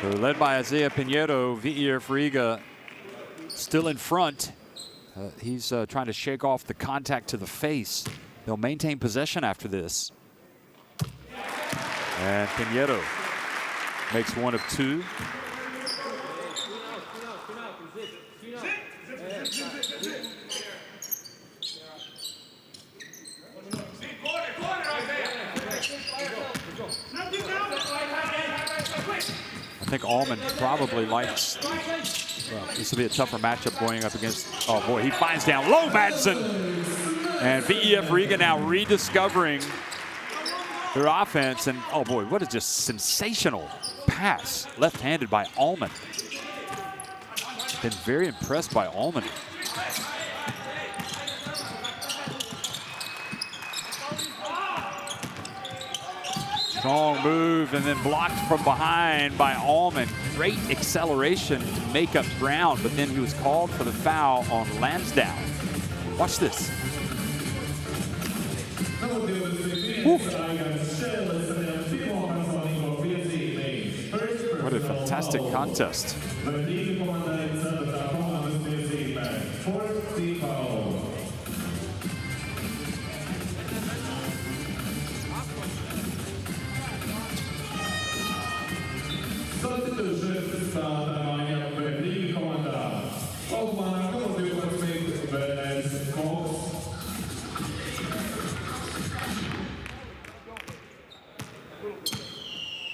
So led by Isaiah Pinheiro, VEF Riga still in front. He's trying to shake off the contact to the face. They'll maintain possession after this. And Pinheiro makes one of two. I think Allman probably likes, well, this will be a tougher matchup going up against, oh boy, he finds down low Madsen. And VEF Riga now rediscovering their offense. And oh boy, what a just sensational pass, left-handed by Allman. Been very impressed by Allman. Strong move and then blocked from behind by Allman. Great acceleration to make up ground, but then he was called for the foul on Lansdowne. Watch this. Woo. What a fantastic contest.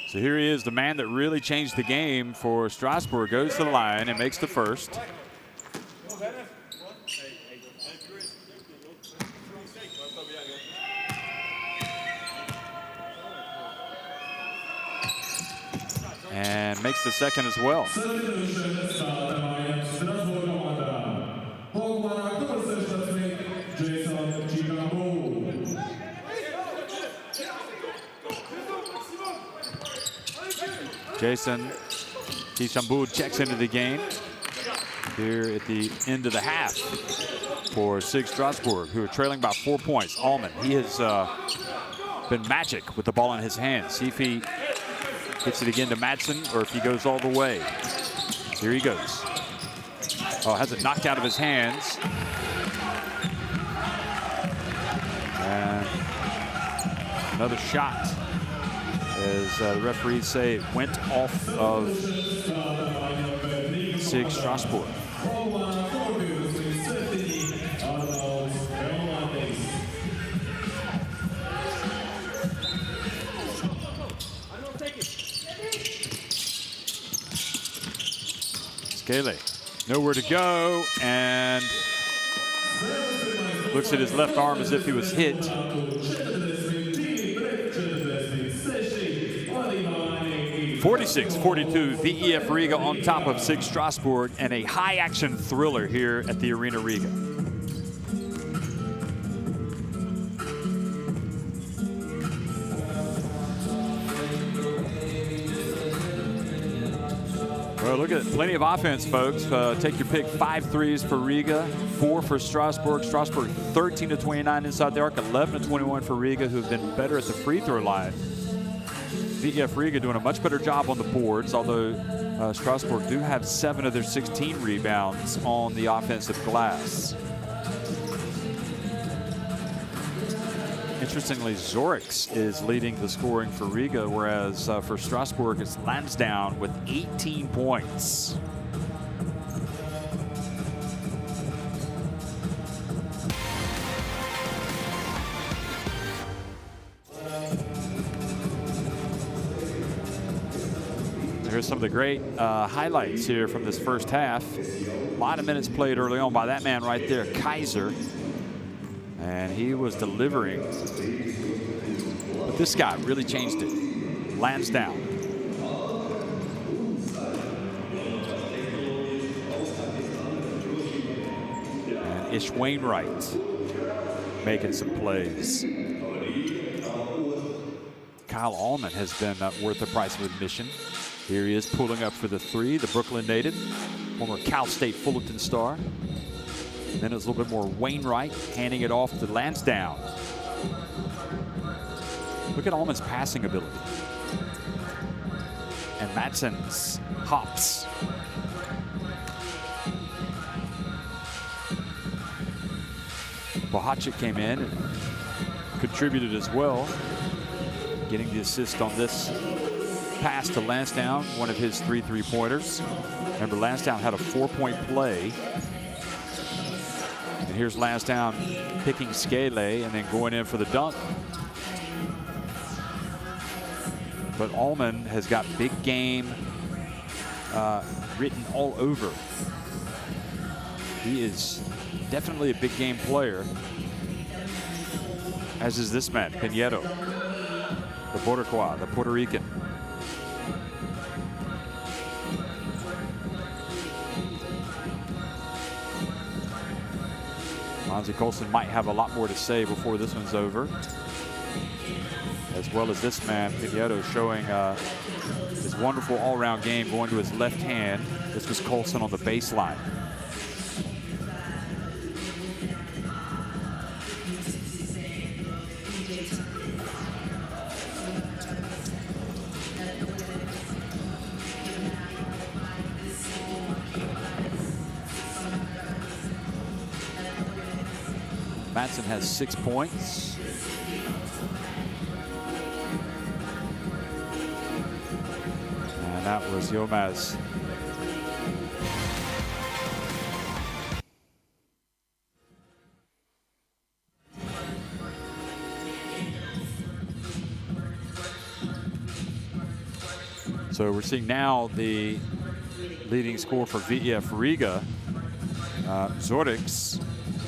So here he is, the man that really changed the game for Strasbourg, goes to the line and makes the first. And makes the second as well. Jason Kishambu checks into the game here at the end of the half for SIG Strasbourg, who are trailing by 4 points. Allman, he has been magic with the ball in his hands. See if he gets it again to Madsen or if he goes all the way. Here he goes. Oh, has it knocked out of his hands. And another shot. As the referees say, it went off of SIG Strasbourg. Skele, nowhere to go, and looks at his left arm as if he was hit. 46-42, VEF Riga on top of SIG Strasbourg, and a high-action thriller here at the Arena Riga. Well, look at it. Plenty of offense, folks. Take your pick. 5 threes for Riga, 4 for Strasbourg. Strasbourg 13-29 inside the arc, 11-21 for Riga, who have been better at the free throw line. VEF Riga doing a much better job on the boards, although Strasbourg do have 7 of their 16 rebounds on the offensive glass. Interestingly, Zorix is leading the scoring for Riga, whereas for Strasbourg, it's Lansdowne with 18 points. Here's some of the great highlights here from this first half. A lot of minutes played early on by that man right there, Kaiser. And he was delivering. But this guy really changed it. Lansdowne. And Ish Wainwright making some plays. Kyle Allman has been worth the price of admission. Here he is pulling up for the three, the Brooklyn native, former Cal State Fullerton star. And then it's a little bit more Wainwright handing it off to Lansdowne. Look at Allman's passing ability. And Madsen's hops. Bohacek came in and contributed as well. getting the assist on this pass to Lansdowne, one of his 3 3-pointers. Remember, Lansdowne had a 4-point play. And here's Lansdowne picking Scale and then going in for the dunk. But Allman has got big game written all over. He is definitely a big game player, as is this man, Pinedo, the Boricua, the Puerto Rican. Lonzie Colson might have a lot more to say before this one's over, as well as this man, Pinedo, showing his wonderful all-round game going to his left hand. This was Colson on the baseline. Matson has 6 points. And that was Yomaz. So we're seeing now the leading scorer for VEF Riga, Zorix,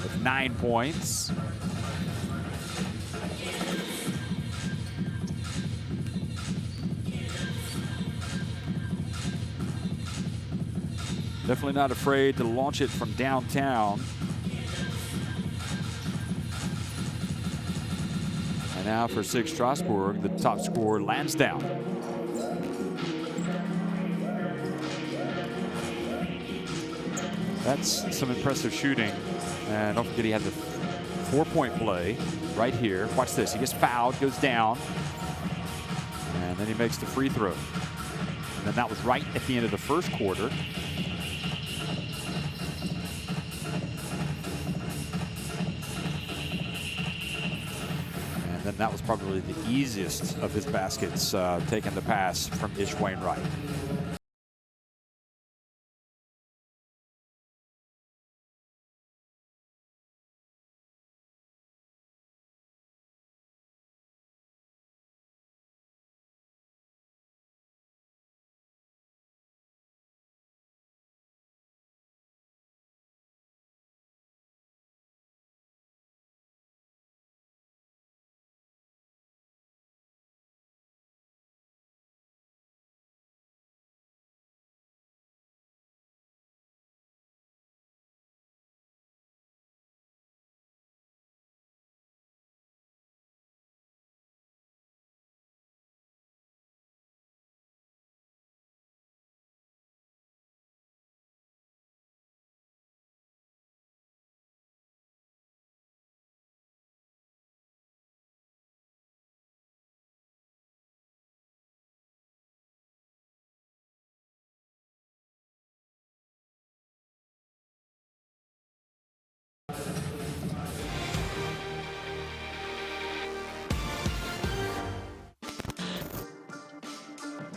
with 9 points. Definitely not afraid to launch it from downtown. And now for SIG Strasbourg, the top scorer, Lansdowne. That's some impressive shooting. And don't forget he had the 4-point play right here. Watch this, he gets fouled, goes down, and then he makes the free throw. And then that was right at the end of the first quarter. And then that was probably the easiest of his baskets, taking the pass from Ish Wainwright.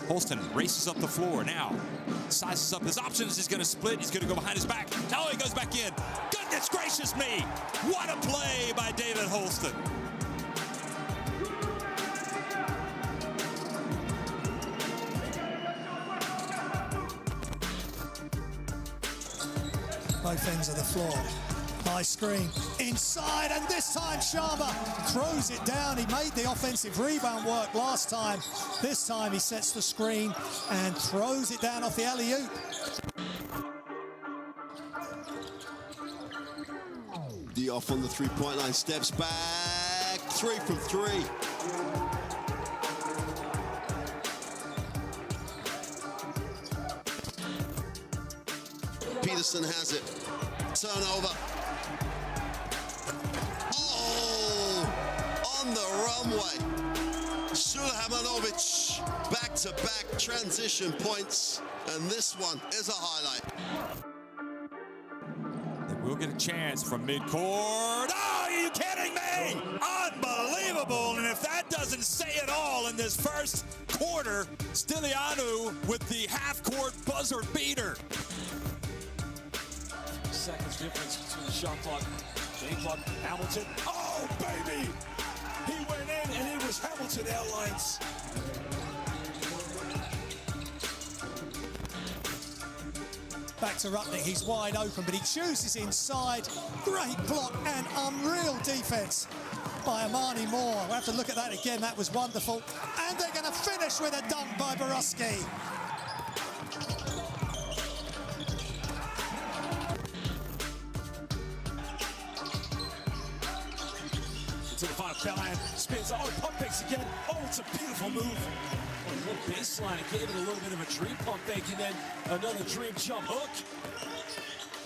Holston races up the floor now, sizes up his options. He's going to split. He's going to go behind his back. Oh, he goes back in. Goodness gracious me. What a play by David Holston. Both ends of the floor. High screen inside, and this time Sharma throws it down. He made the offensive rebound work last time. This time he sets the screen and throws it down off the alley-oop. Dioff on the three-point line, steps back, 3 from 3. Peterson has it. Turnover. Oh, on the runway. Sulhamanovic, back-to-back transition points, and this one is a highlight. They will get a chance from midcourt. Oh, are you kidding me? Unbelievable, and if that doesn't doesn't say it all in this first quarter. Stilianu with the half-court buzzer beater. Seconds difference between the shot clock, game clock. Hamilton, oh baby! He went in and it was Hamilton Airlines. Back to Rupnik, he's wide open, but he chooses inside. Great block and unreal defense by Amani Moore. We'll have to look at that again, that was wonderful. And they're gonna finish with a dunk by Borowski. To the final, Callahan spins, oh, pump fakes again. Oh, it's a beautiful move. Oh, a little baseline, gave it a little bit of a dream pump fake, and then another dream jump hook.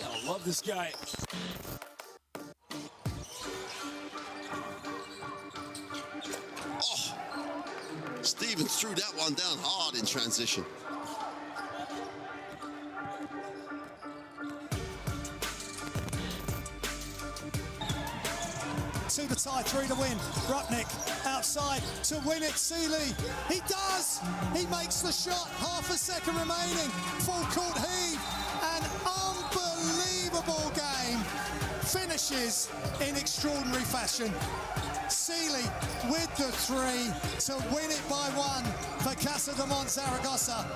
Gotta love this guy. Oh, Stevens threw that one down hard in transition. To the tie, 3 to win. Rupnik outside to win it. Seeley, he does! He makes the shot, half a second remaining. Full court heave. An unbelievable game. Finishes in extraordinary fashion. Seeley with the 3 to win it by 1 for Casa de Mont Zaragoza.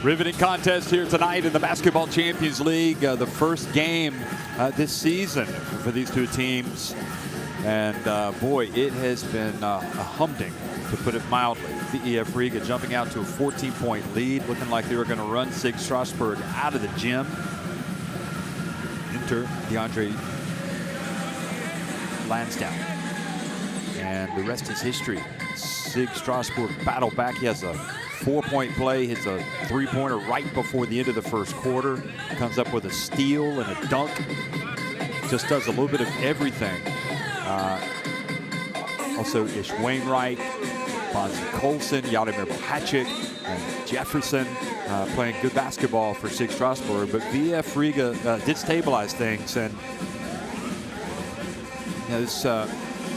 Riveting contest here tonight in the Basketball Champions League. The first game this season for these two teams. And boy, it has been a humdinger, to put it mildly. VEF Riga jumping out to a 14-point lead, looking like they were going to run SIG Strasbourg out of the gym. Enter DeAndre Lansdowne. And the rest is history. SIG Strasbourg battled back. He has a 4-point play, hits a 3-pointer right before the end of the first quarter. Comes up with a steal and a dunk. Just does a little bit of everything. Also, Ish Wainwright, Bonzi Colson, Yadimir Patrick, and Jefferson playing good basketball for SIG Strasbourg. But VEF Riga did stabilize things. And you know, this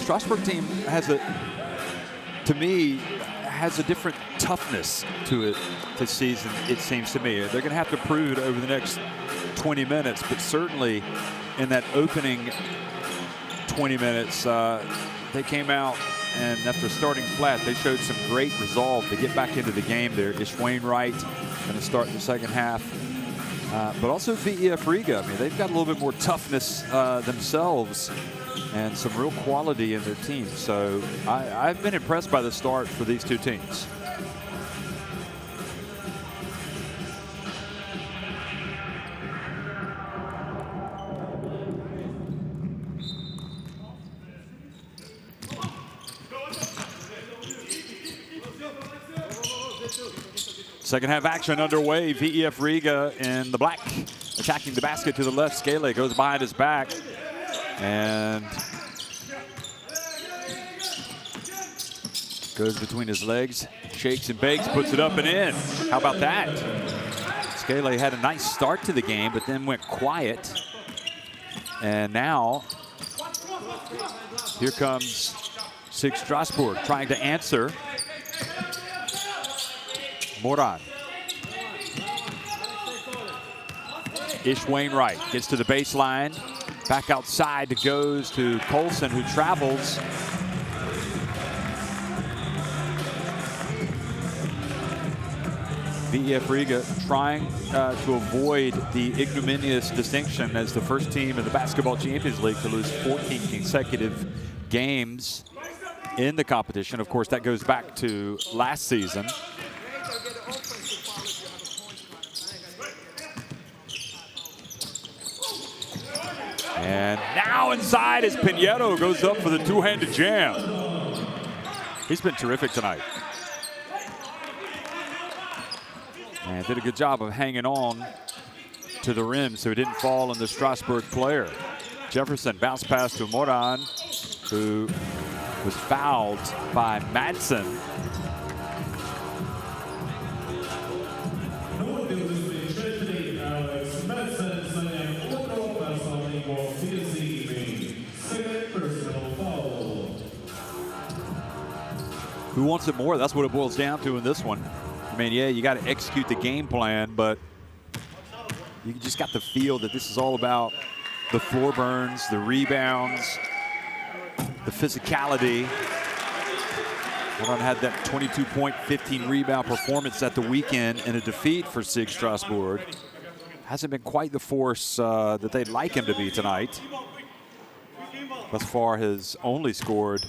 Strasbourg team has to me, has a different toughness to it this season, it seems to me. They're going to have to prove it over the next 20 minutes, but certainly in that opening 20 minutes, they came out, and after starting flat, they showed some great resolve to get back into the game there. Ish Wainwright going to start the second half. But also VEF Riga, I mean, they've got a little bit more toughness themselves and some real quality in their team. So I've been impressed by the start for these two teams. Second half action underway. VEF Riga in the black, attacking the basket to the left. Scale goes behind his back and goes between his legs, shakes and bakes, puts it up and in. How about that? Scale had a nice start to the game, but then went quiet. And now here comes SIG Strasbourg trying to answer. Moran. Ish Wainwright gets to the baseline. Back outside, it goes to Colson, who travels. VEF Riga trying to avoid the ignominious distinction as the first team in the Basketball Champions League to lose 14 consecutive games in the competition. Of course, that goes back to last season. And now inside as Pinheiro goes up for the two-handed jam. He's been terrific tonight. And did a good job of hanging on to the rim so he didn't fall on the Strasbourg player. Jefferson bounce pass to Moran, who was fouled by Madsen. Who wants it more? That's what it boils down to in this one. I mean, yeah, you got to execute the game plan, but you just got the feel that this is all about the floor burns, the rebounds, the physicality. Moran had that 22-point, 15-rebound performance at the weekend in a defeat for SIG Strasbourg. Hasn't been quite the force that they'd like him to be tonight. Thus far has only scored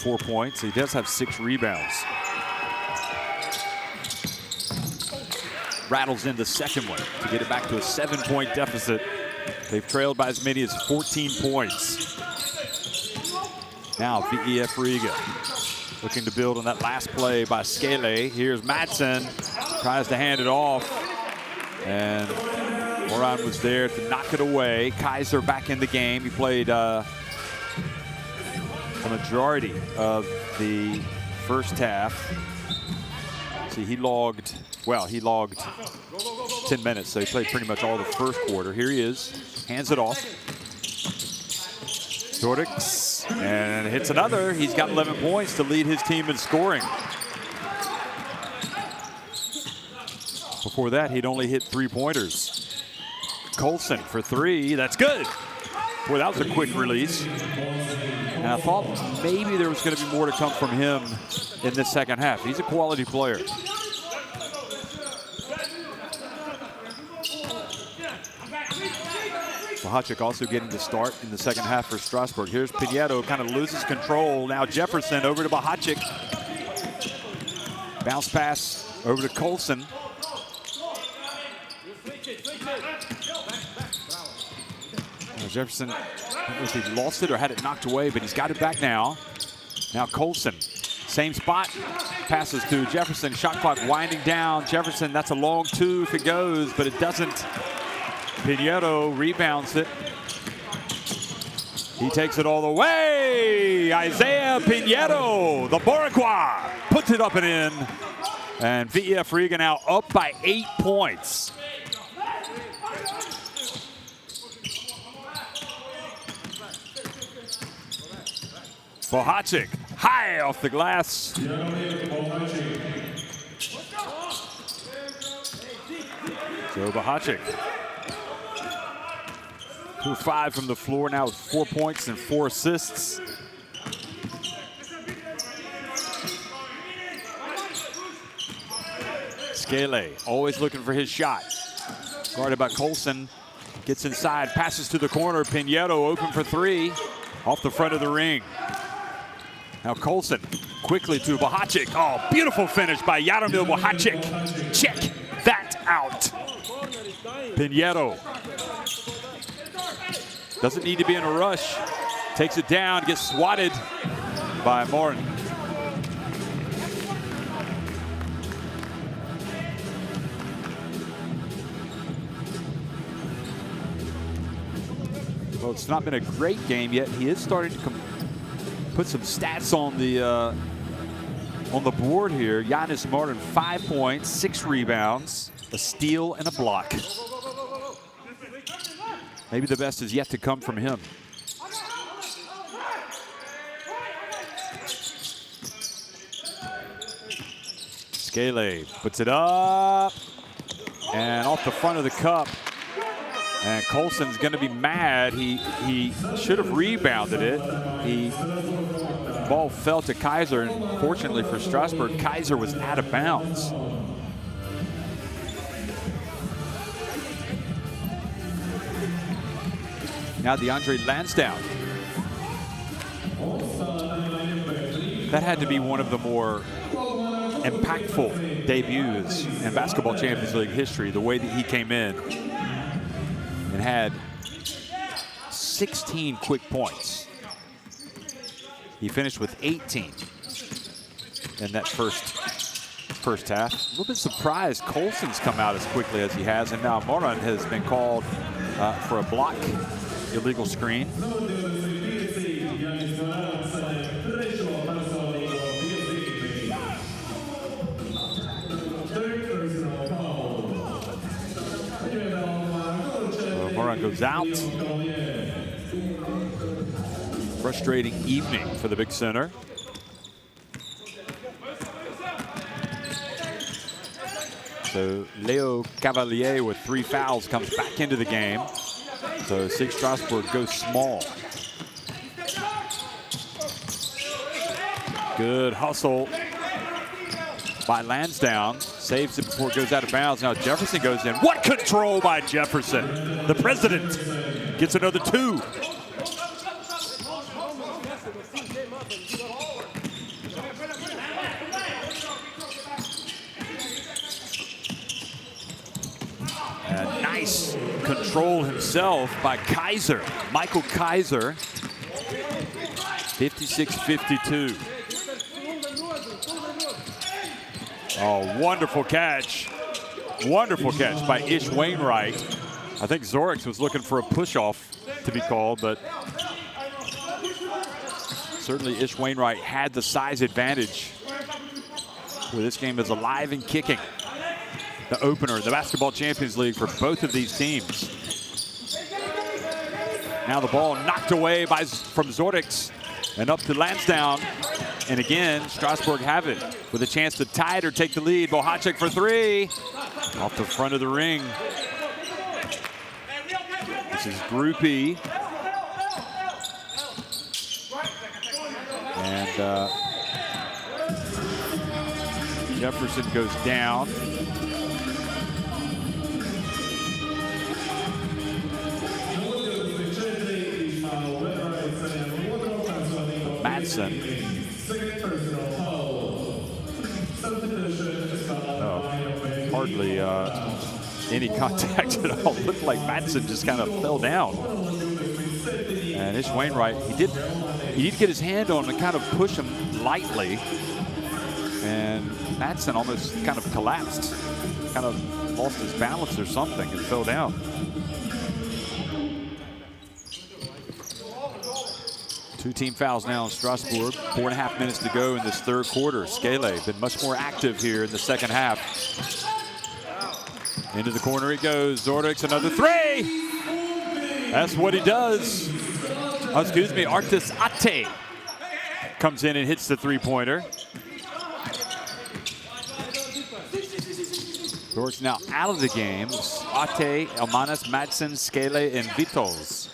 4 points. He does have 6 rebounds. Rattles in the second one to get it back to a 7-point deficit. They've trailed by as many as 14 points. Now VEF Riga looking to build on that last play by Scale. Here's Madsen, tries to hand it off. And Moran was there to knock it away. Kaiser back in the game. He played a majority of the first half. See, he logged 10 minutes, so he played pretty much all the first quarter. Here he is, hands it off. Dorix, and hits another. He's got 11 points to lead his team in scoring. Before that, he'd only hit 3-pointers. Colson for 3, that's good. Boy, that was a quick release. And I thought maybe there was going to be more to come from him in this second half. He's a quality player. Bohacek also getting the start in the second half for Strasbourg. Here's Pinheiro, kind of loses control. Now Jefferson over to Bohacek. Bounce pass over to Colson. Jefferson, I don't know if he lost it or had it knocked away, but he's got it back now. Now Colson, same spot, passes to Jefferson. Shot clock winding down. Jefferson, that's a long two if it goes, but it doesn't. Pinheiro rebounds it. He takes it all the way. Isaiah Pinheiro, the Boricua, puts it up and in. And VEF Riga now up by 8 points. Bohacek, high off the glass. So Bohacek, 2 of 5 from the floor now with 4 points and 4 assists. Skele, always looking for his shot. Guarded by Colson, gets inside, passes to the corner. Pinheiro open for 3, off the front of the ring. Now Colson, quickly to Bohacek. Oh, beautiful finish by Jaromil Bohacek. Check that out. Pinheiro doesn't need to be in a rush. Takes it down, gets swatted by Morin. Well, it's not been a great game yet. He is starting to put some stats on the board here. Giannis Martin, 5 points, 6 rebounds, a steal, and a block. Maybe the best is yet to come from him. Skele puts it up and off the front of the cup. And Colson's going to be mad. He should have rebounded it. The ball fell to Kaiser, and fortunately for Strasbourg, Kaiser was out of bounds. Now DeAndre Lansdowne. That had to be one of the more impactful debuts in Basketball Champions League history, the way that he came in and had 16 quick points. He finished with 18 in that first half. A little bit surprised Colson's come out as quickly as he has, and now Morin has been called for a block, illegal screen. Morin goes out. Frustrating evening for the big center. So Leo Cavalier with 3 fouls comes back into the game. So SIG Strasbourg goes small. Good hustle by Lansdowne. Saves it before it goes out of bounds. Now Jefferson goes in. What control by Jefferson. The president gets another 2. And nice control himself by Kaiser. Michael Kaiser. 56-52. Oh, wonderful catch. Wonderful catch by Ish Wainwright. I think Zorix was looking for a push-off to be called, but certainly Ish Wainwright had the size advantage. Well, this game is alive and kicking. The opener, the Basketball Champions League for both of these teams. Now the ball knocked away from Zorix and up to Lansdowne. And again, Strasbourg have it with a chance to tie it or take the lead. Bohacek for 3. Off the front of the ring. This is Groupie. And Jefferson goes down. Jefferson. Hardly any contact at all. Looked like Madsen just kind of fell down. And Ish Wainwright, he did get his hand on him and kind of push him lightly. And Madsen almost kind of collapsed, kind of lost his balance or something and fell down. Two team fouls now in Strasbourg. 4.5 minutes to go in this third quarter. Skele been much more active here in the second half. Into the corner it goes. Zordix, another three. That's what he does. Oh, excuse me, Artis Ate comes in and hits the three-pointer. Dorks now out of the game. Ate, Elmanas, Madsen, Skele, and Vitols.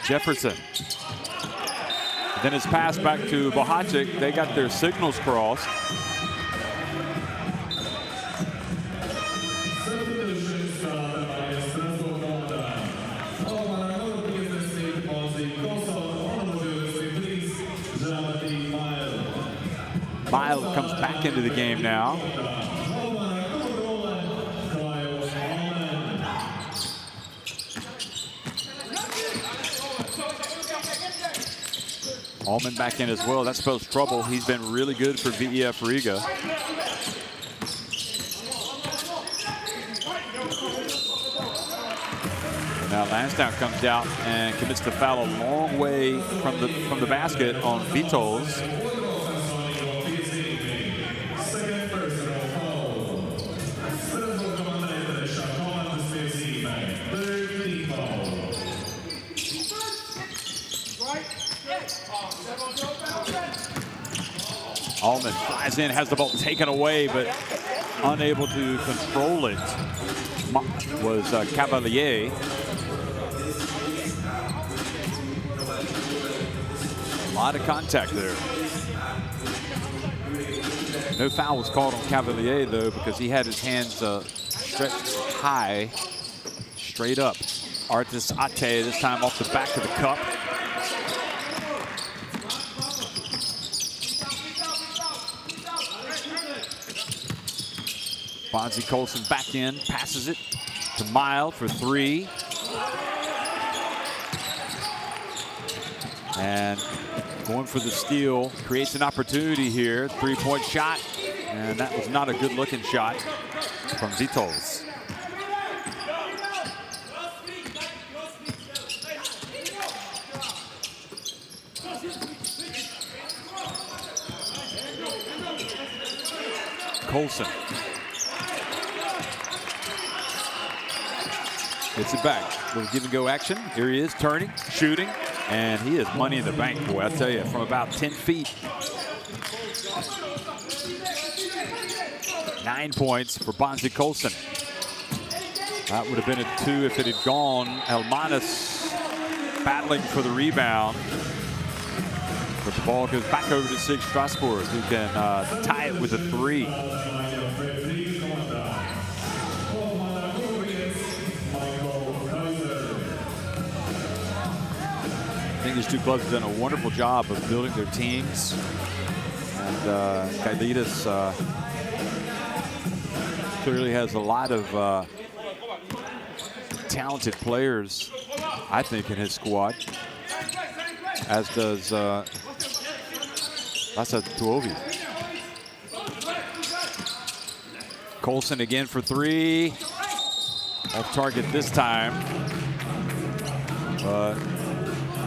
Jefferson. Then it's passed back to Bohacic. They got their signals crossed. Mile comes back into the game now. Allman back in as well. That spells trouble. He's been really good for VEF Riga. And now Lansdowne comes out and commits the foul a long way from the basket on Vitols. Allman flies in, has the ball taken away, but unable to control it was Cavalier. A lot of contact there. No foul was called on Cavalier, though, because he had his hands stretched high, straight up. Artis Ate this time off the back of the cup. Bonzi Colson back in, passes it to Mile for three. And going for the steal, creates an opportunity here. Three-point shot, and that was not a good-looking shot from Vitols. Colson. Gets it back. Little give and go action. Here he is turning, shooting, and he is money in the bank, boy. I tell you, from about 10 feet. 9 points for Bonzi Colson. That would have been a 2 if it had gone. Elmanas battling for the rebound. But the ball goes back over to SIG Strasbourg, who can tie it with a 3. I think these two clubs have done a wonderful job of building their teams. And Kailidas clearly has a lot of talented players, I think, in his squad, as does Lassa Tuovi. Colson again for three. Off target this time.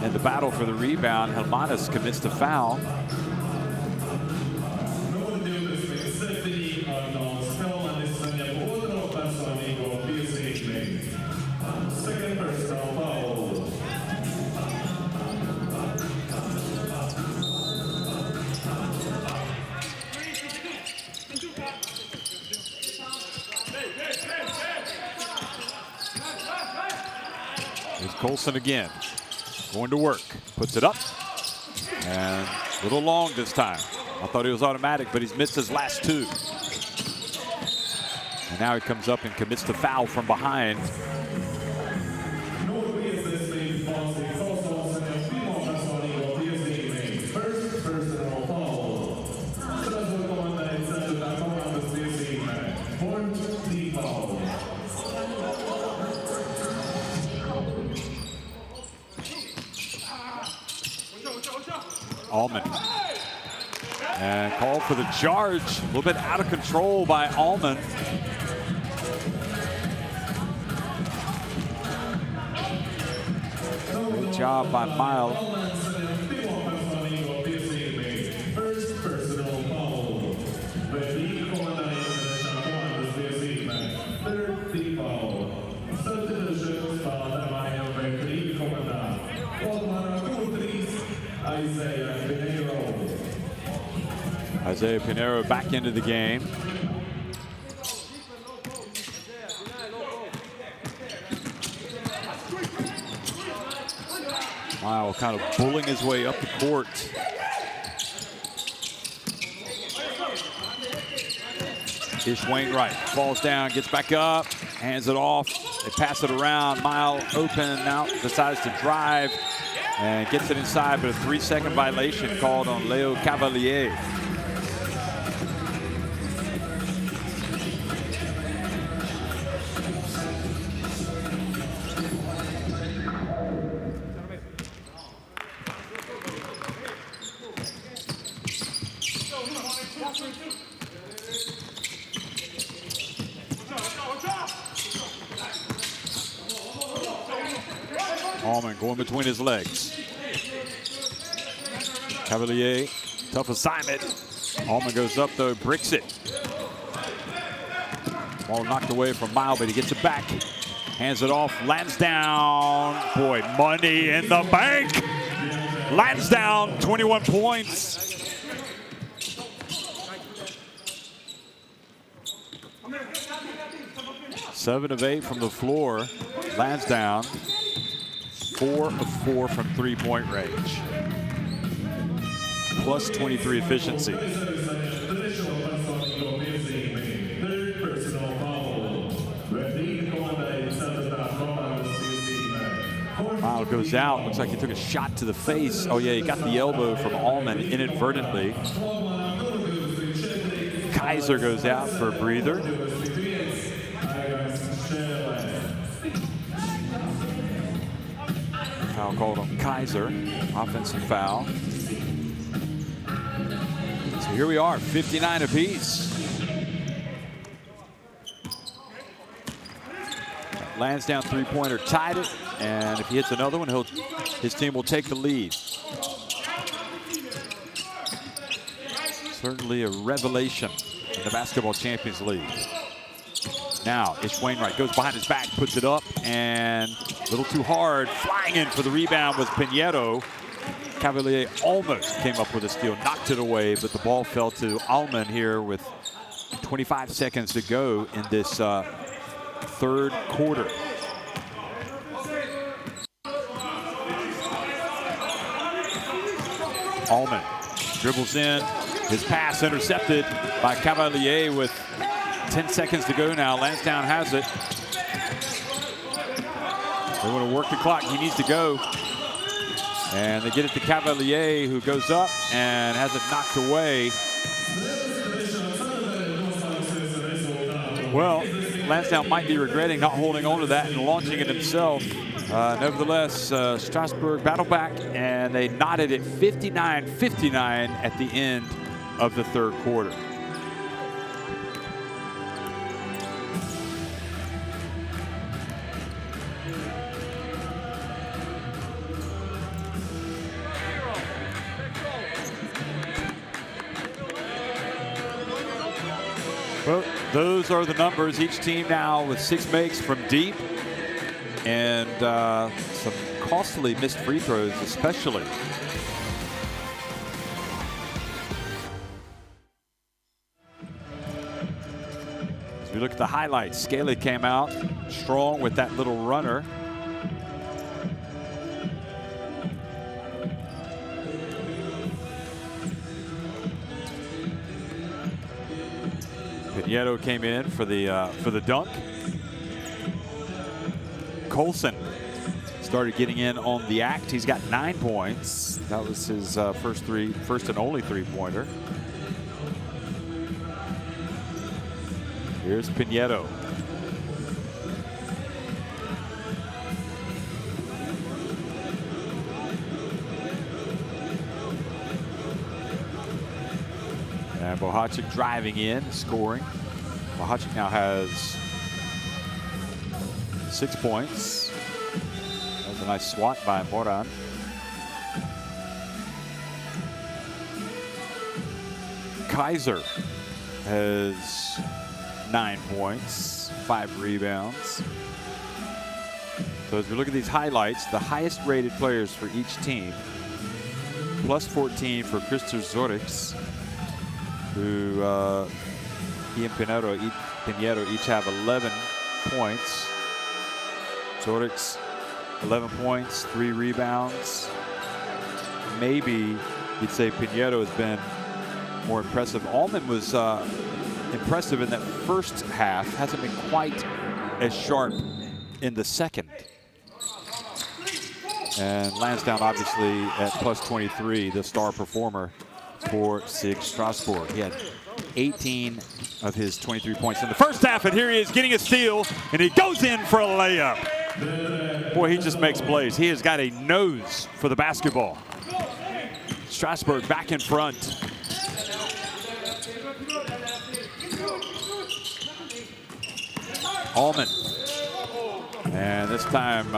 In the battle for the rebound, Helmanis commits the foul. Here's Colson again. Going to work, puts it up, and a little long this time. I thought he was automatic, but he's missed his last two. And now he comes up and commits the foul from behind. Allman. And called for the charge. A little bit out of control by Allman. Great job by Mile. Isaiah Pinheiro back into the game. Mile kind of bullying his way up the court. Ish Wainwright falls down, gets back up, hands it off. They pass it around. Mile open out, decides to drive and gets it inside, but a 3-second violation called on Leo Cavalier. Allman going between his legs. Cavalier, tough assignment. Allman goes up though, bricks it. Ball knocked away from Mile, but he gets it back. Hands it off, Lansdowne. Boy, money in the bank. Lansdowne, 21 points. Seven of 8 from the floor. Lansdowne, 4 of 4 from three-point range. Plus 23 efficiency. Mile goes out. Looks like he took a shot to the face. Oh yeah, he got the elbow from Allman inadvertently. Kaiser goes out for a breather. Foul called on Kaiser, offensive foul. So here we are, 59 apiece. Lansdowne three-pointer tied it, and if he hits another one, his team will take the lead. Certainly a revelation in the Basketball Champions League. Now, Ish Wainwright goes behind his back, puts it up, and a little too hard. Flying in for the rebound was Pinheiro. Cavalier almost came up with a steal, knocked it away, but the ball fell to Allman here with 25 seconds to go in this third quarter. Allman dribbles in, his pass intercepted by Cavalier with 10 seconds to go now. Lansdowne has it. They want to work the clock. He needs to go. And they get it to Cavalier, who goes up and has it knocked away. Well, Lansdowne might be regretting not holding on to that and launching it himself. Nevertheless, Strasbourg battled back, and they knotted it 59-59 at the end of the third quarter. Well, those are the numbers. Each team now with 6 makes from deep, and some costly missed free throws, especially. As we look at the highlights, Scaly came out strong with that little runner. Pinheiro came in for the dunk. Colson started getting in on the act. He's got 9 points. That was his first and only three-pointer. Here's Pinheiro. And Bohacic driving in, scoring. Bohacic now has 6 points. That was a nice swat by Moran. Kaiser has 9 points, 5 rebounds. So as we look at these highlights, the highest rated players for each team, plus 14 for Christos Zorics, who he and Pinheiro each have 11 points. Zorics, 11 points, 3 rebounds. Maybe you'd say Pinheiro has been more impressive. Allman was impressive in that first half, hasn't been quite as sharp in the second. And Lansdowne obviously at plus 23, the star performer for SIG Strasbourg. He had 18 of his 23 points in the first half, and here he is getting a steal, and he goes in for a layup. Boy, he just makes plays. He has got a nose for the basketball. Strasbourg back in front. Allman. And this time,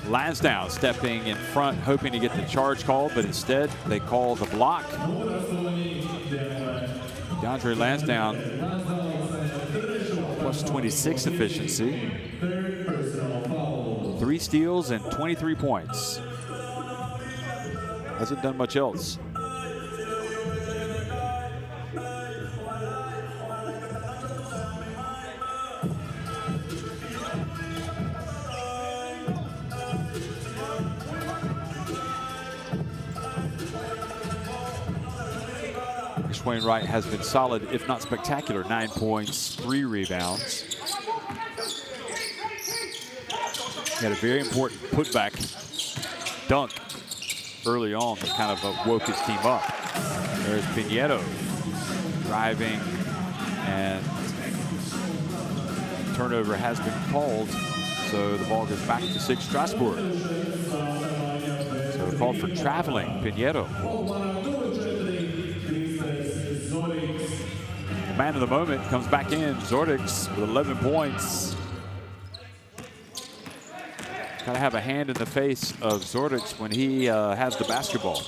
Lansdowne stepping in front, hoping to get the charge called, but instead they call the block. DeAndre Lansdowne, plus 26 efficiency. 3 steals and 23 points. Hasn't done much else. Wainwright has been solid, if not spectacular. 9 points, 3 rebounds. He had a very important putback dunk early on that kind of woke his team up. There's Pinheiro driving, and turnover has been called, so the ball goes back to SIG Strasbourg. So called for traveling, Pinheiro. Man of the moment comes back in, Zorics with 11 points. Got to have a hand in the face of Zorics when he has the basketball.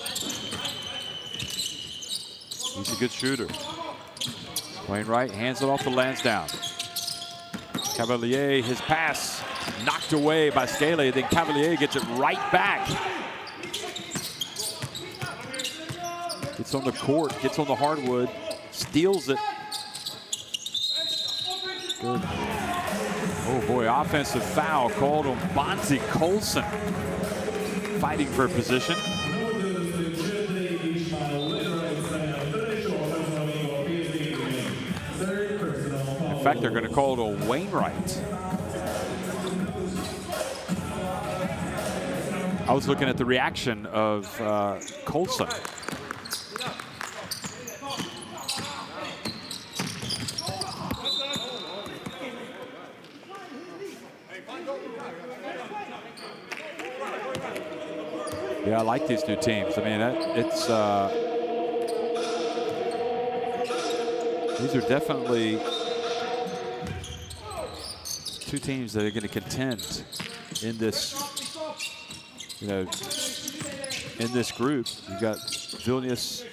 He's a good shooter. Wainwright hands it off to Lansdowne. Cavalier, his pass knocked away by Scaley, then Cavalier gets it right back. Gets on the court, gets on the hardwood, steals it. Good. Oh boy, offensive foul called on Bonzi Colson. Fighting for position. In fact, they're going to call it on Wainwright. I was looking at the reaction of Colson. Yeah, I like these two teams. I mean, these are definitely two teams that are going to contend in this, in this group. You've got Vilnius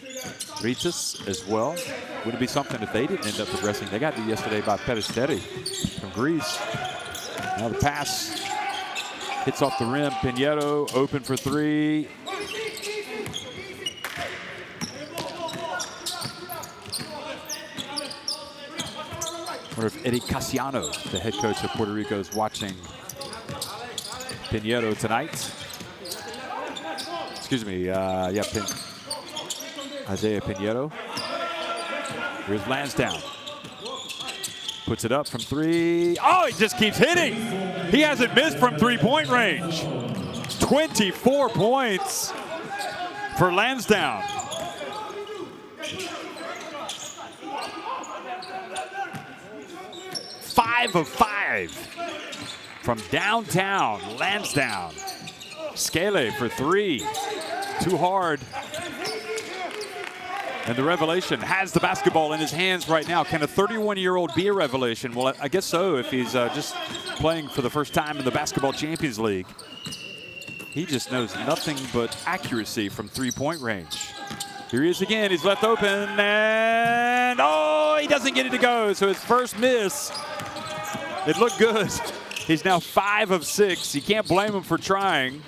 Rytas as well. Would it be something if they didn't end up progressing? They got beat yesterday by Peristeri from Greece. Now the pass hits off the rim. Pinheiro open for 3. I wonder if Eddie Casiano, the head coach of Puerto Rico, is watching Pinheiro tonight. Excuse me, Isaiah Pinheiro. Here's Lansdowne. Puts it up from 3. Oh, he just keeps hitting. He hasn't missed from 3-point range. 24 points for Lansdowne. Five of 5 from downtown Lansdowne. Scaley for 3. Too hard. And the revelation has the basketball in his hands right now. Can a 31-year-old be a revelation? Well, I guess so if he's just playing for the first time in the Basketball Champions League. He just knows nothing but accuracy from three-point range. Here he is again. He's left open, and oh, he doesn't get it to go. So his first miss, it looked good. He's now 5 of 6. You can't blame him for trying.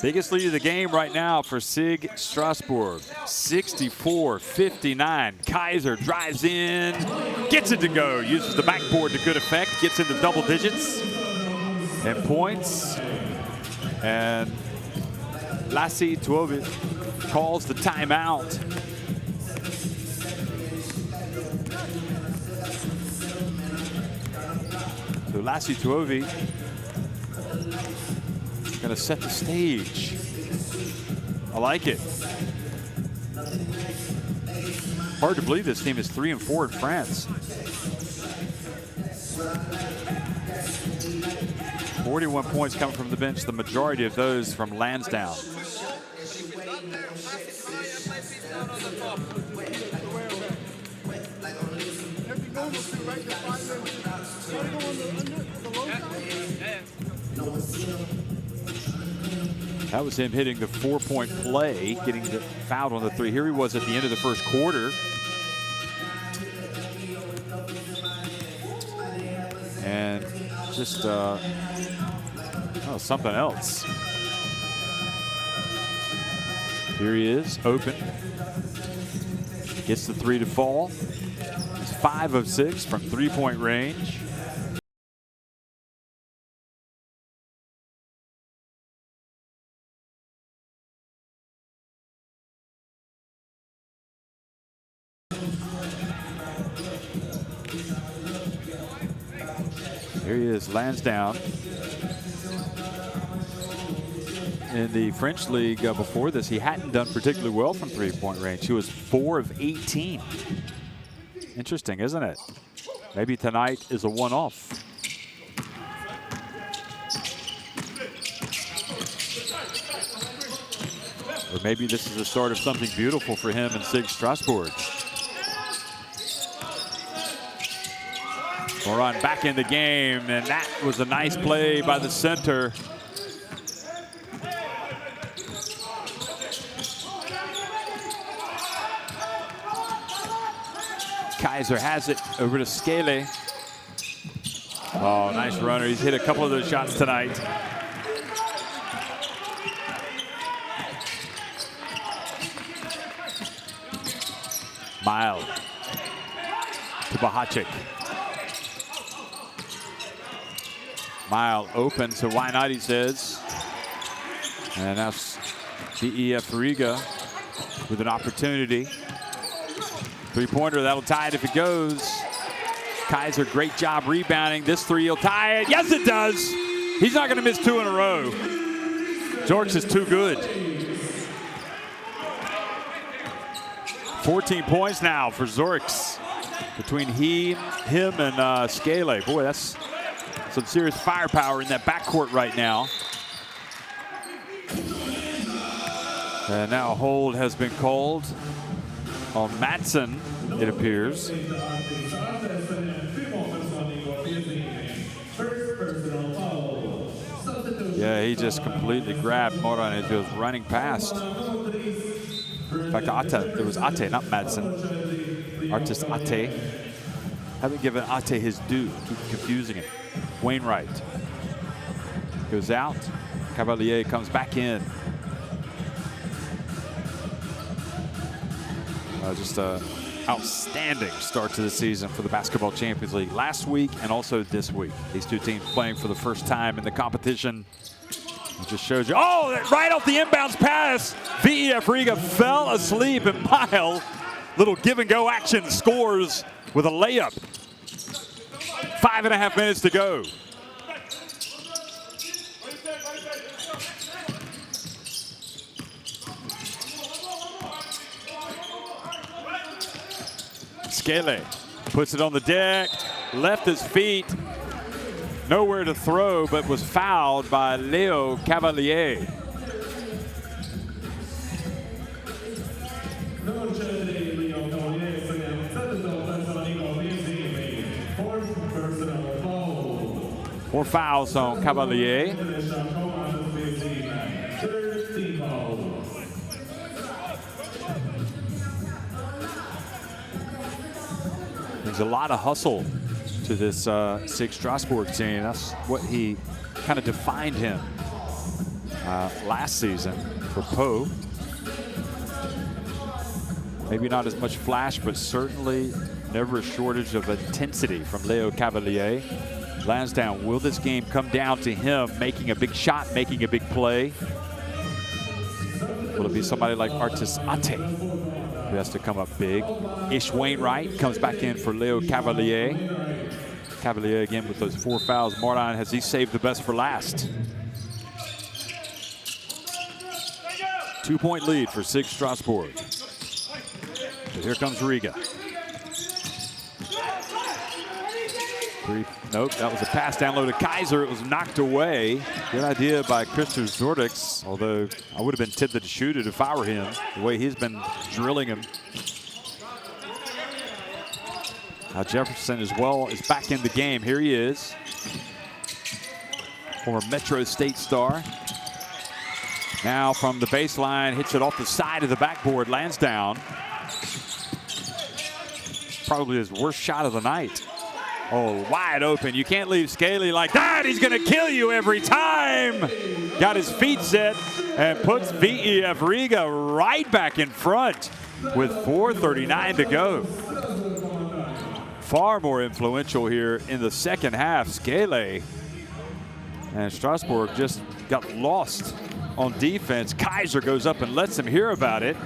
Biggest lead of the game right now for SIG Strasbourg, 64-59. Kaiser drives in, gets it to go, uses the backboard to good effect, gets into double digits and points. And Lassi Tuovi calls the timeout. So Lassi Tuovi going to set the stage. I like it. Hard to believe this team is 3-4 in France. 41 points coming from the bench, the majority of those from Lansdowne. That was him hitting the 4-point play, getting the foul on the 3. Here he was at the end of the first quarter. And just something else. Here he is, open. Gets the 3 to fall. He's 5 of 6 from three-point range. Here he is, Lansdowne. In the French league before this, he hadn't done particularly well from three-point range. He was 4 of 18. Interesting, isn't it? Maybe tonight is a one-off. Or maybe this is the start of something beautiful for him in SIG Strasbourg. Moran back in the game, and that was a nice play by the center. Kaiser has it over to Scale. Oh, nice runner. He's hit a couple of those shots tonight. Mile to Bahacek. Mile open, so why not, he says. And now VEF Riga with an opportunity. Three-pointer, that'll tie it if it goes. Kaiser, great job rebounding. This 3 will tie it. Yes, it does. He's not going to miss 2 in a row. Zorks is too good. 14 points now for Zorks between him and Scale. Boy, that's some serious firepower in that backcourt right now. And now a hold has been called on Madsen, it appears. Yeah, he just completely grabbed Moran as he was running past. In fact, it was Ate, not Madsen. Artist Ate. Haven't given Ate his due. Keep confusing him. Wainwright goes out. Cavalier comes back in. Just an outstanding start to the season for the Basketball Champions League last week and also this week. These two teams playing for the first time in the competition. It just shows you, oh, right off the inbounds pass, VEF Riga fell asleep, and Mile, little give and go action, scores with a layup. 5.5 minutes to go. Scale puts it on the deck, left his feet. nowhere to throw, but was fouled by Leo Cavalier. More fouls on Cavalier. There's a lot of hustle to this SIG Strasbourg team. That's what he kind of defined him last season for Poe. Maybe not as much flash, but certainly never a shortage of intensity from Leo Cavalier. Lansdowne, will this game come down to him making a big shot, making a big play? Will it be somebody like Artis Ate who has to come up big? Ish Wainwright comes back in for Leo Cavalier. Cavalier again with those 4 fouls. Moran, has he saved the best for last? 2-point lead for SIG Strasbourg. So here comes Riga. Nope, that was a pass down low to Kaiser. It was knocked away. Good idea by Christopher Zordix, although I would have been tempted to shoot it if I were him, the way he's been drilling him. Now Jefferson as well is back in the game. Here he is. Former Metro State star. Now from the baseline, hits it off the side of the backboard. Lansdowne. Probably his worst shot of the night. Oh, wide open. You can't leave Scaly like that. He's going to kill you every time. Got his feet set and puts VEF Riga right back in front with 4:39 to go. Far more influential here in the second half. Scaly and Strasbourg just got lost on defense. Kaiser goes up and lets him hear about it.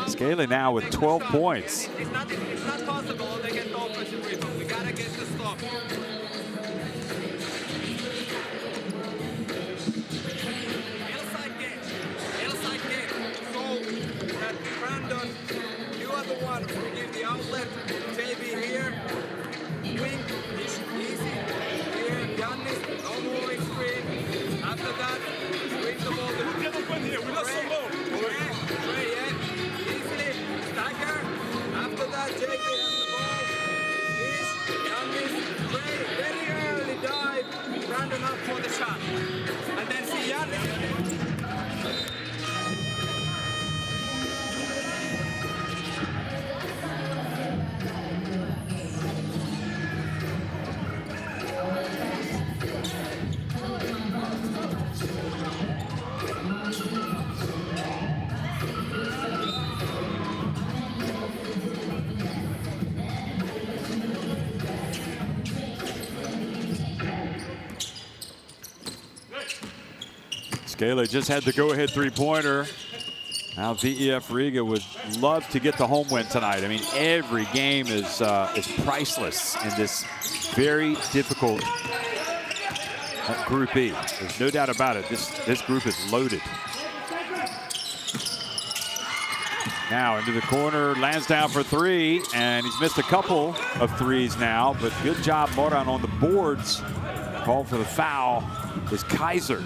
Scaly now with 12 points. It's not possible they get no offensive rebound. We gotta get the stop. Inside game. So that Brandon, you are the one who give the outlet. JB here. Wing is easy. Here, Giannis, no moving screen. After that, swing the ball to After that, JB has the ball. Giannis, very early dive. Brandon up for the shot. And then see Giannis. Scaly just had the go-ahead three-pointer. Now VEF Riga would love to get the home win tonight. I mean, every game is priceless in this very difficult Group E. There's no doubt about it. This group is loaded. Now into the corner, Lansdowne for three, and he's missed a couple of threes now, but good job Moran on the boards. Call for the foul is Kaiser.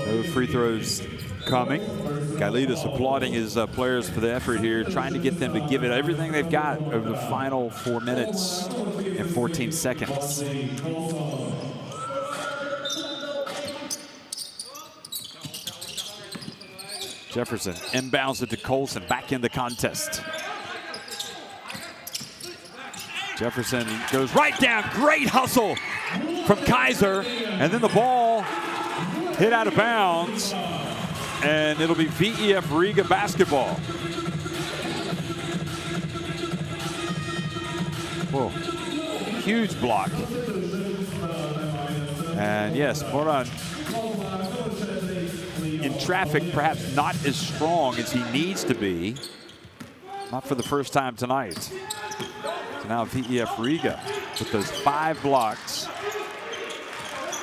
No free throws coming. Gailitas applauding his players for the effort here, trying to get them to give it everything they've got over the final 4 minutes and 14 seconds. Jefferson inbounds it to Colson, back in the contest. Jefferson goes right down, great hustle from Kaiser, and then the ball hit out of bounds, and it'll be VEF Riga basketball. Whoa, huge block. And yes, Moran in traffic, perhaps not as strong as he needs to be. Not for the first time tonight. So now VEF Riga with those 5 blocks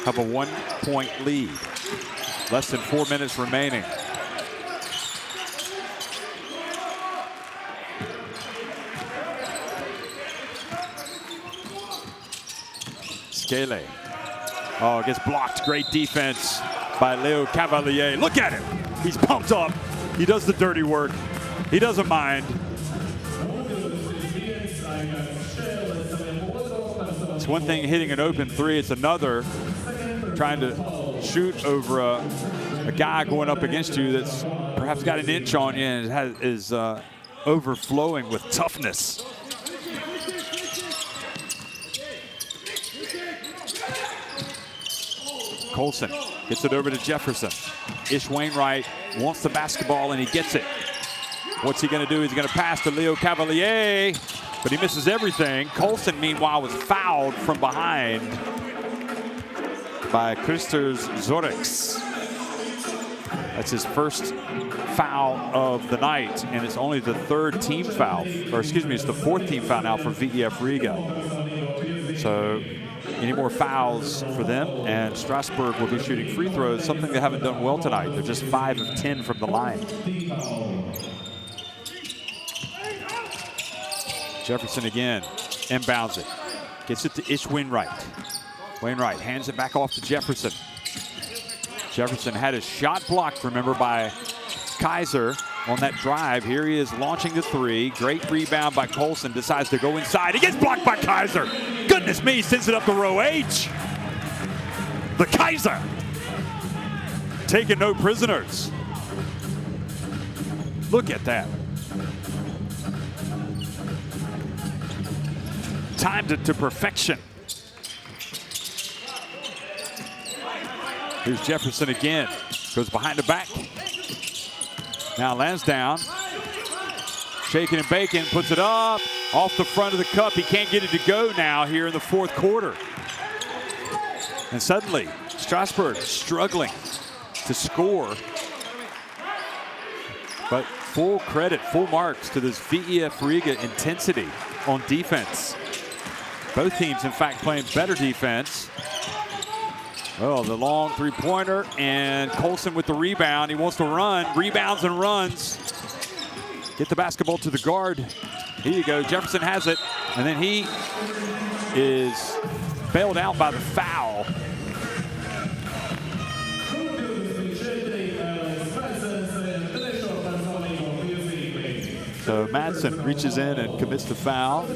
have a 1-point lead. Less than 4 minutes remaining. Skele. Oh, gets blocked. Great defense by Leo Cavalier. Look at him. He's pumped up. He does the dirty work. He doesn't mind. It's one thing hitting an open three. It's another trying to shoot over a guy going up against you that's perhaps got an inch on you and is overflowing with toughness. Colson gets it over to Jefferson. Ish Wainwright wants the basketball and he gets it. What's he going to do? He's going to pass to Leo Cavalier, but he misses everything. Colson, meanwhile, was fouled from behind by Kristers Zorix. That's his first foul of the night, and it's only the third team foul, or excuse me, it's the fourth team foul now for VEF Riga. So any more fouls for them, and Strasbourg will be shooting free throws, something they haven't done well tonight. They're just 5 of 10 from the line. Jefferson again, inbounds it. Gets it to Ish Wainwright. Wainwright hands it back off to Jefferson. Jefferson had his shot blocked, remember, by Kaiser on that drive. Here he is launching the three. Great rebound by Colson. Decides to go inside. He gets blocked by Kaiser. Goodness me, sends it up to row H. The Kaiser taking no prisoners. Look at that. Timed it to perfection. Here's Jefferson again. Goes behind the back. Now Lansdowne. Shaking and baking, puts it up. Off the front of the cup. He can't get it to go now here in the fourth quarter. And suddenly, Strasbourg struggling to score. But full credit, full marks to this VEF Riga intensity on defense. Both teams, in fact, playing better defense. Well, the long three-pointer, and Colson with the rebound. He wants to run, rebounds and runs. Get the basketball to the guard. Here you go, Jefferson has it, and then he is bailed out by the foul. So Madsen reaches in and commits the foul.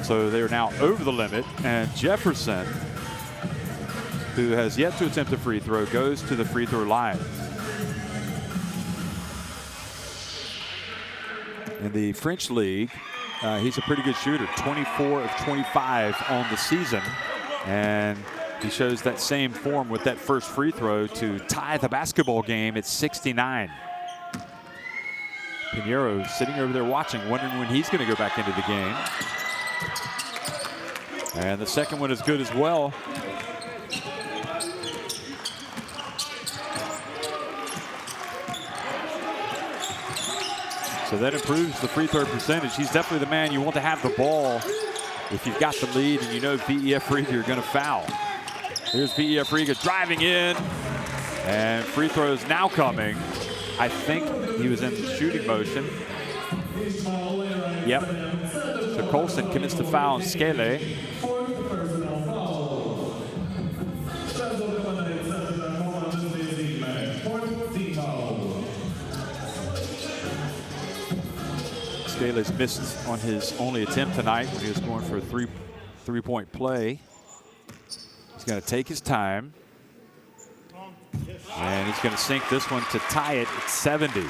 So they are now over the limit, and Jefferson, who has yet to attempt a free throw, goes to the free throw line. In the French league, he's a pretty good shooter, 24 of 25 on the season, and he shows that same form with that first free throw to tie the basketball game at 69. Pinheiro sitting over there watching, wondering when he's going to go back into the game. And the second one is good as well. So that improves the free throw percentage. He's definitely the man you want to have the ball if you've got the lead and you know VEF Riga are going to foul. Here's VEF Riga driving in, and free throws now coming. I think he was in shooting motion. Yep. So Colson commits the foul on Skele. Skele's missed on his only attempt tonight when he was going for a three-point play. He's going to take his time. And he's going to sink this one to tie it at 70.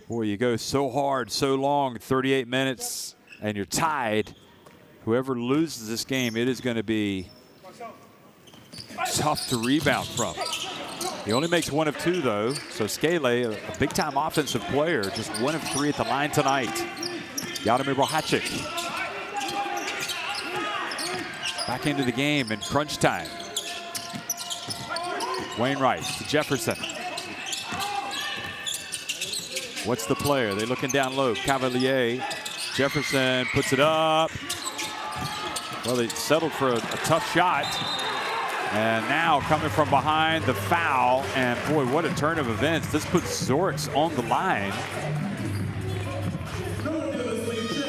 Boy, you go so hard, so long, 38 minutes, and you're tied. Whoever loses this game, it is going to be tough to rebound from. He only makes 1 of 2, though. So Skele, a big-time offensive player, just 1 of 3 at the line tonight. Jaromir Bohacic back into the game in crunch time. Wainwright to Jefferson. What's the player? They're looking down low. Cavalier. Jefferson puts it up. Well, they settled for a tough shot. And now coming from behind, the foul. And boy, what a turn of events. This puts Zorix on the line.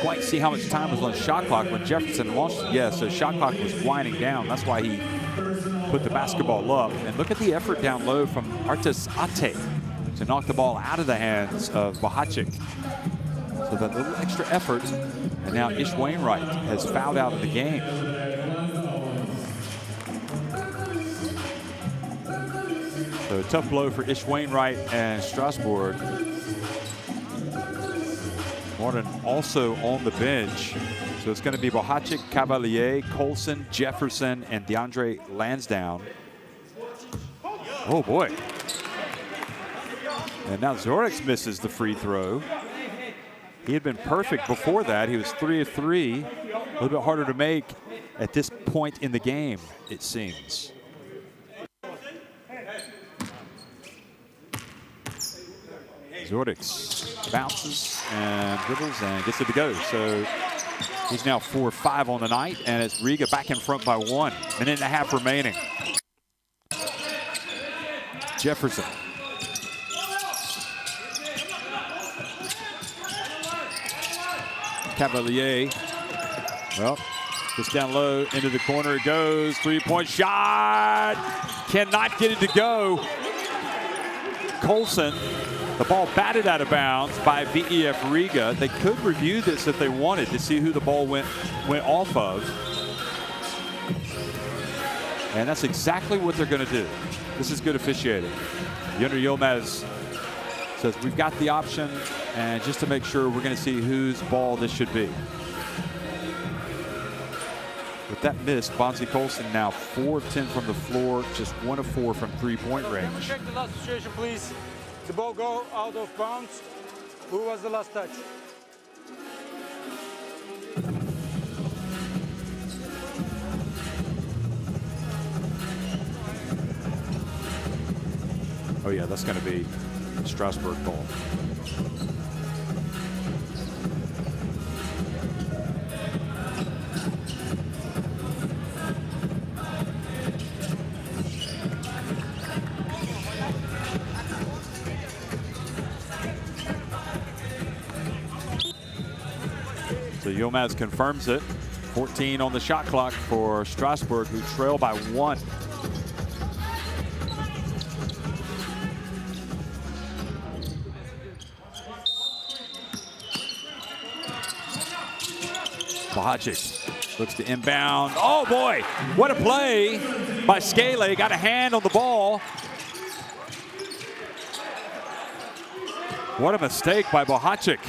Quite see how much time was on shot clock when Jefferson launched. Yeah, so shot clock was winding down. That's why he put the basketball up. And look at the effort down low from Artis Ate to knock the ball out of the hands of Bohacic. So that little extra effort. And now Ish Wainwright has fouled out of the game. So a tough blow for Ish Wainwright and Strasbourg. Martin also on the bench. So it's going to be Bohacic, Cavalier, Colson, Jefferson, and DeAndre Lansdowne. Oh boy. And now Zorix misses the free throw. He had been perfect before that. He was 3 of 3. A little bit harder to make at this point in the game, it seems. Zorix bounces and dribbles and gets it to go. So he's now 4-5 on the night, and it's Riga back in front by 1. Minute and a half remaining. Jefferson. Cavalier. Well, just down low, into the corner it goes. 3-point shot. Cannot get it to go. Colson. The ball batted out of bounds by VEF Riga. They could review this if they wanted to see who the ball went off of. And that's exactly what they're going to do. This is good officiating. Yonder Yilmaz says we've got the option, and just to make sure, we're going to see whose ball this should be. With that miss, Bonzi Colson now 4 of 10 from the floor, just 1 of 4 from 3-point range. Check the last situation, please. The ball go out of bounds. Who was the last touch? Oh yeah, that's going to be a Strasbourg ball. So Yilmaz confirms it. 14 on the shot clock for Strasbourg, who trail by 1. Bohacic looks to inbound. Oh boy, what a play by Scale. Got a hand on the ball. What a mistake by Bohacic.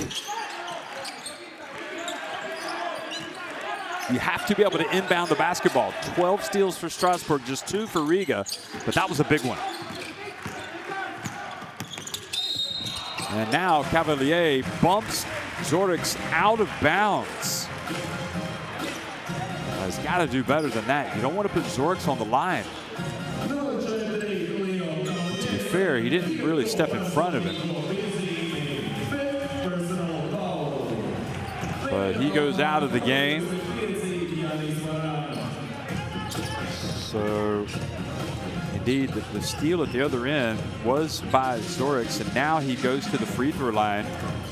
You have to be able to inbound the basketball. 12 steals for Strasbourg, just 2 for Riga, but that was a big one. And now Cavalier bumps Zorix out of bounds. He's got to do better than that. You don't want to put Zorix on the line. To be fair, he didn't really step in front of him. But he goes out of the game. So, indeed, the steal at the other end was by Zorix, and now he goes to the free throw line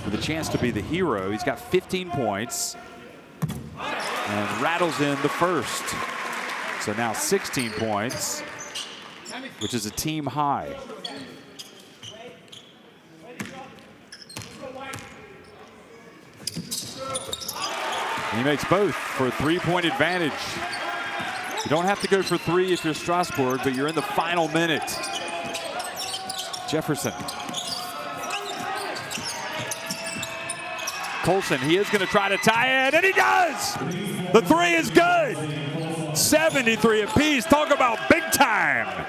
with a chance to be the hero. He's got 15 points and rattles in the first. So now 16 points, which is a team high. And he makes both for a 3-point advantage. You don't have to go for 3 if you're Strasbourg, but you're in the final minute. Jefferson. Colson, he is going to try to tie it, and he does! The 3 is good! 73 apiece. Talk about big time!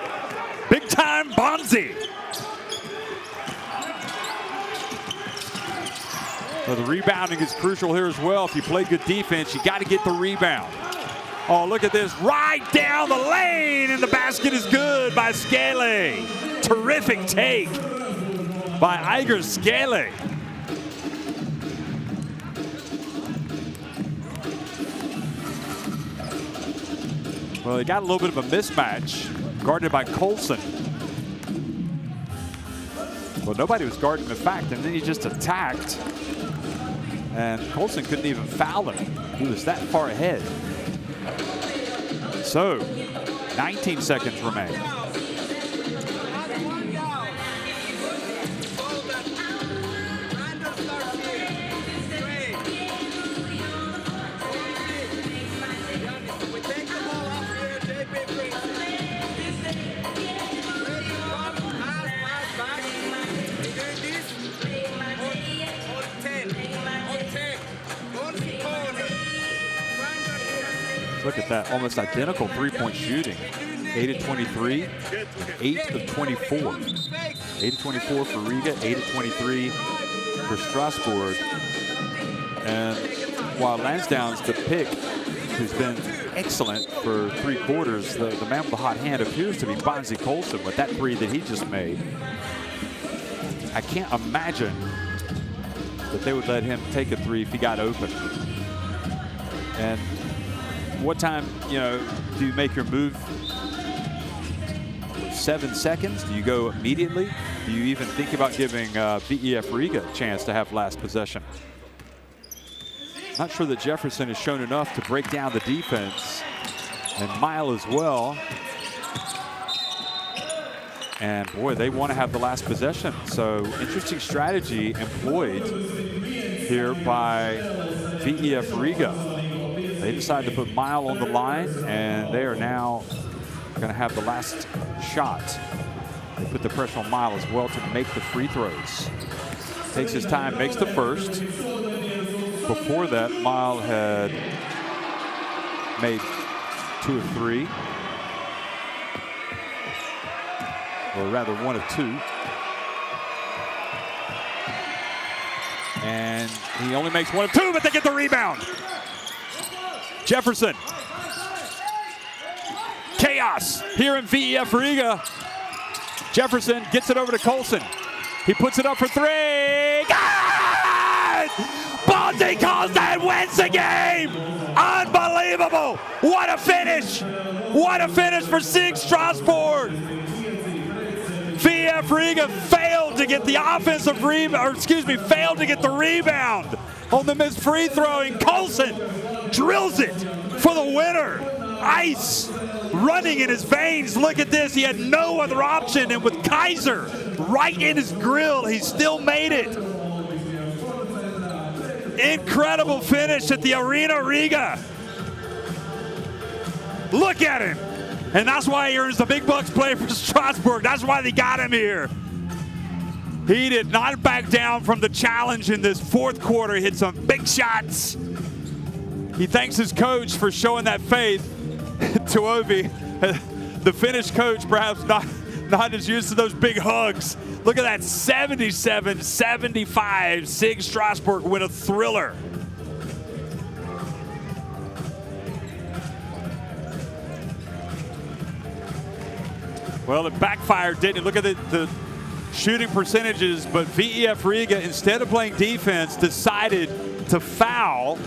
Big time Bonzi. Well, the rebounding is crucial here as well. If you play good defense, you got to get the rebound. Oh, look at this, right down the lane, and the basket is good by Scale. Terrific take by Iger Scale. Well, he got a little bit of a mismatch, guarded by Colson. Well, nobody was guarding him, in fact, and then he just attacked. And Colson couldn't even foul him. He was that far ahead. So, 19 seconds remain. Look at that, almost identical three-point shooting. 8 of 23, 8 of 24. 8 of 24 for Riga, 8 of 23 for Strasbourg. And while Lansdowne's the pick, who's been excellent for 3 quarters, the man with the hot hand appears to be Bonzi Colson with that 3 that he just made. I can't imagine that they would let him take a 3 if he got open. And what time, you know, do you make your move? 7 seconds? Do you go immediately? Do you even think about giving VEF Riga a chance to have last possession? Not sure that Jefferson has shown enough to break down the defense, and Mile as well. And boy, they want to have the last possession. So interesting strategy employed here by VEF Riga. They decided to put Mile on the line, and they are now going to have the last shot. They put the pressure on Mile as well to make the free throws. Takes his time, makes the first. Before that, Mile had made 2 of 3. Or rather 1 of 2. And he only makes 1 of 2, but they get the rebound. Jefferson. Chaos here in VEF Riga. Jefferson gets it over to Colson. He puts it up for 3. God! Bonzi Colson wins the game! Unbelievable! What a finish! What a finish for SIG Strasbourg! VEF Riga failed to get the offensive rebound, or excuse me, failed to get the rebound on the missed free throw, and Colson drills it for the winner. Ice running in his veins. Look at this. He had no other option, and with Kaiser right in his grill, he still made it. Incredible finish at the Arena Riga. Look at him. And that's why he earns the big bucks play for Strasbourg. That's why they got him here. He did not back down from the challenge in this 4th quarter. He hit some big shots. He thanks his coach for showing that faith to Ovi. The Finnish coach perhaps not as used to those big hugs. Look at that, 77-75. SIG Strasbourg win a thriller. Well, it backfired, didn't it? Look at the shooting percentages, but VEF Riga, instead of playing defense, decided to foul,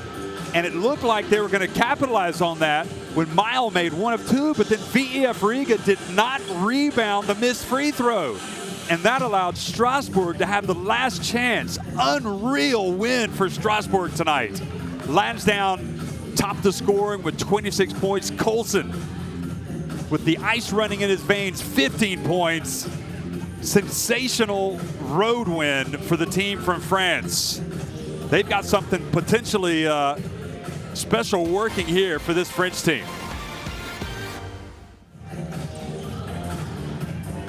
and it looked like they were going to capitalize on that when Mile made 1 of 2, but then VEF Riga did not rebound the missed free throw, and that allowed Strasbourg to have the last chance. Unreal win for Strasbourg tonight. Lansdowne topped the scoring with 26 points. Colson, with the ice running in his veins, 15 points. Sensational road win for the team from France. They've got something potentially special working here for this French team.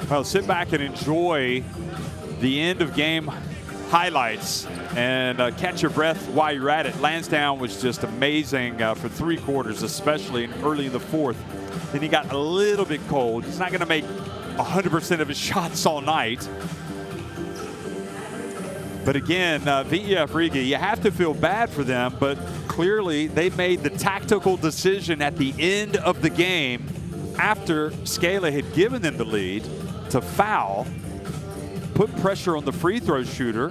Well, sit back and enjoy the end of game highlights and catch your breath while you're at it. Lansdowne was just amazing for 3 quarters, especially early in the 4th. Then he got a little bit cold. He's not going to make 100% of his shots all night. But again, VEF Riga, you have to feel bad for them, but clearly they made the tactical decision at the end of the game after Scala had given them the lead to foul, put pressure on the free throw shooter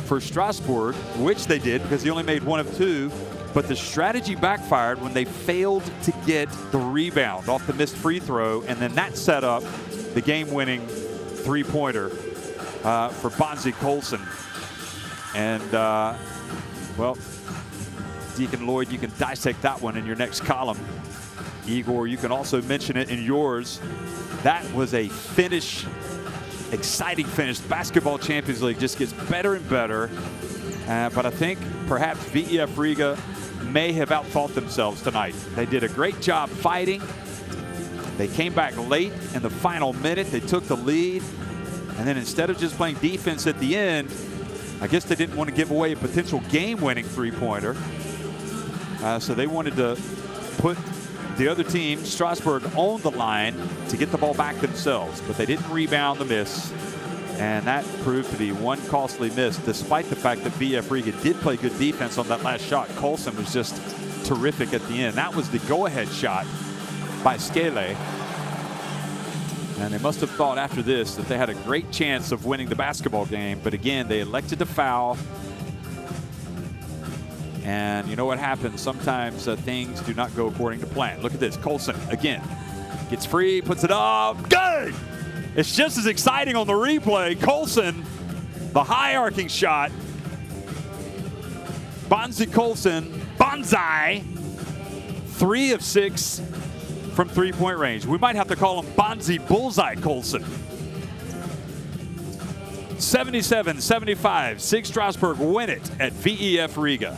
for Strasbourg, which they did because he only made 1 of 2. But the strategy backfired when they failed to get the rebound off the missed free throw, and then that set up the game-winning three-pointer for Bonzi Colson. And, well, Deacon Lloyd, you can dissect that one in your next column. Igor, you can also mention it in yours. That was a finish, exciting finish. Basketball Champions League just gets better and better. But I think perhaps VEF Riga may have outthought themselves tonight. They did a great job fighting. They came back late in the final minute. They took the lead. And then instead of just playing defense at the end, I guess they didn't want to give away a potential game-winning three-pointer. So they wanted to put the other team, Strasbourg, on the line to get the ball back themselves. But they didn't rebound the miss. And that proved to be one costly miss, despite the fact that VEF Riga did play good defense on that last shot. Colson was just terrific at the end. That was the go-ahead shot by Skele. And they must have thought after this that they had a great chance of winning the basketball game. But again, they elected to foul. And you know what happens? Sometimes things do not go according to plan. Look at this. Colson, again, gets free, puts it up. Good! It's just as exciting on the replay. Colson, the high arcing shot. Bonzi Colson, Bonzi, 3 of 6 from three-point range. We might have to call him Bonzi Bullseye Colson. 77-75, SIG Strasbourg win it at VEF Riga.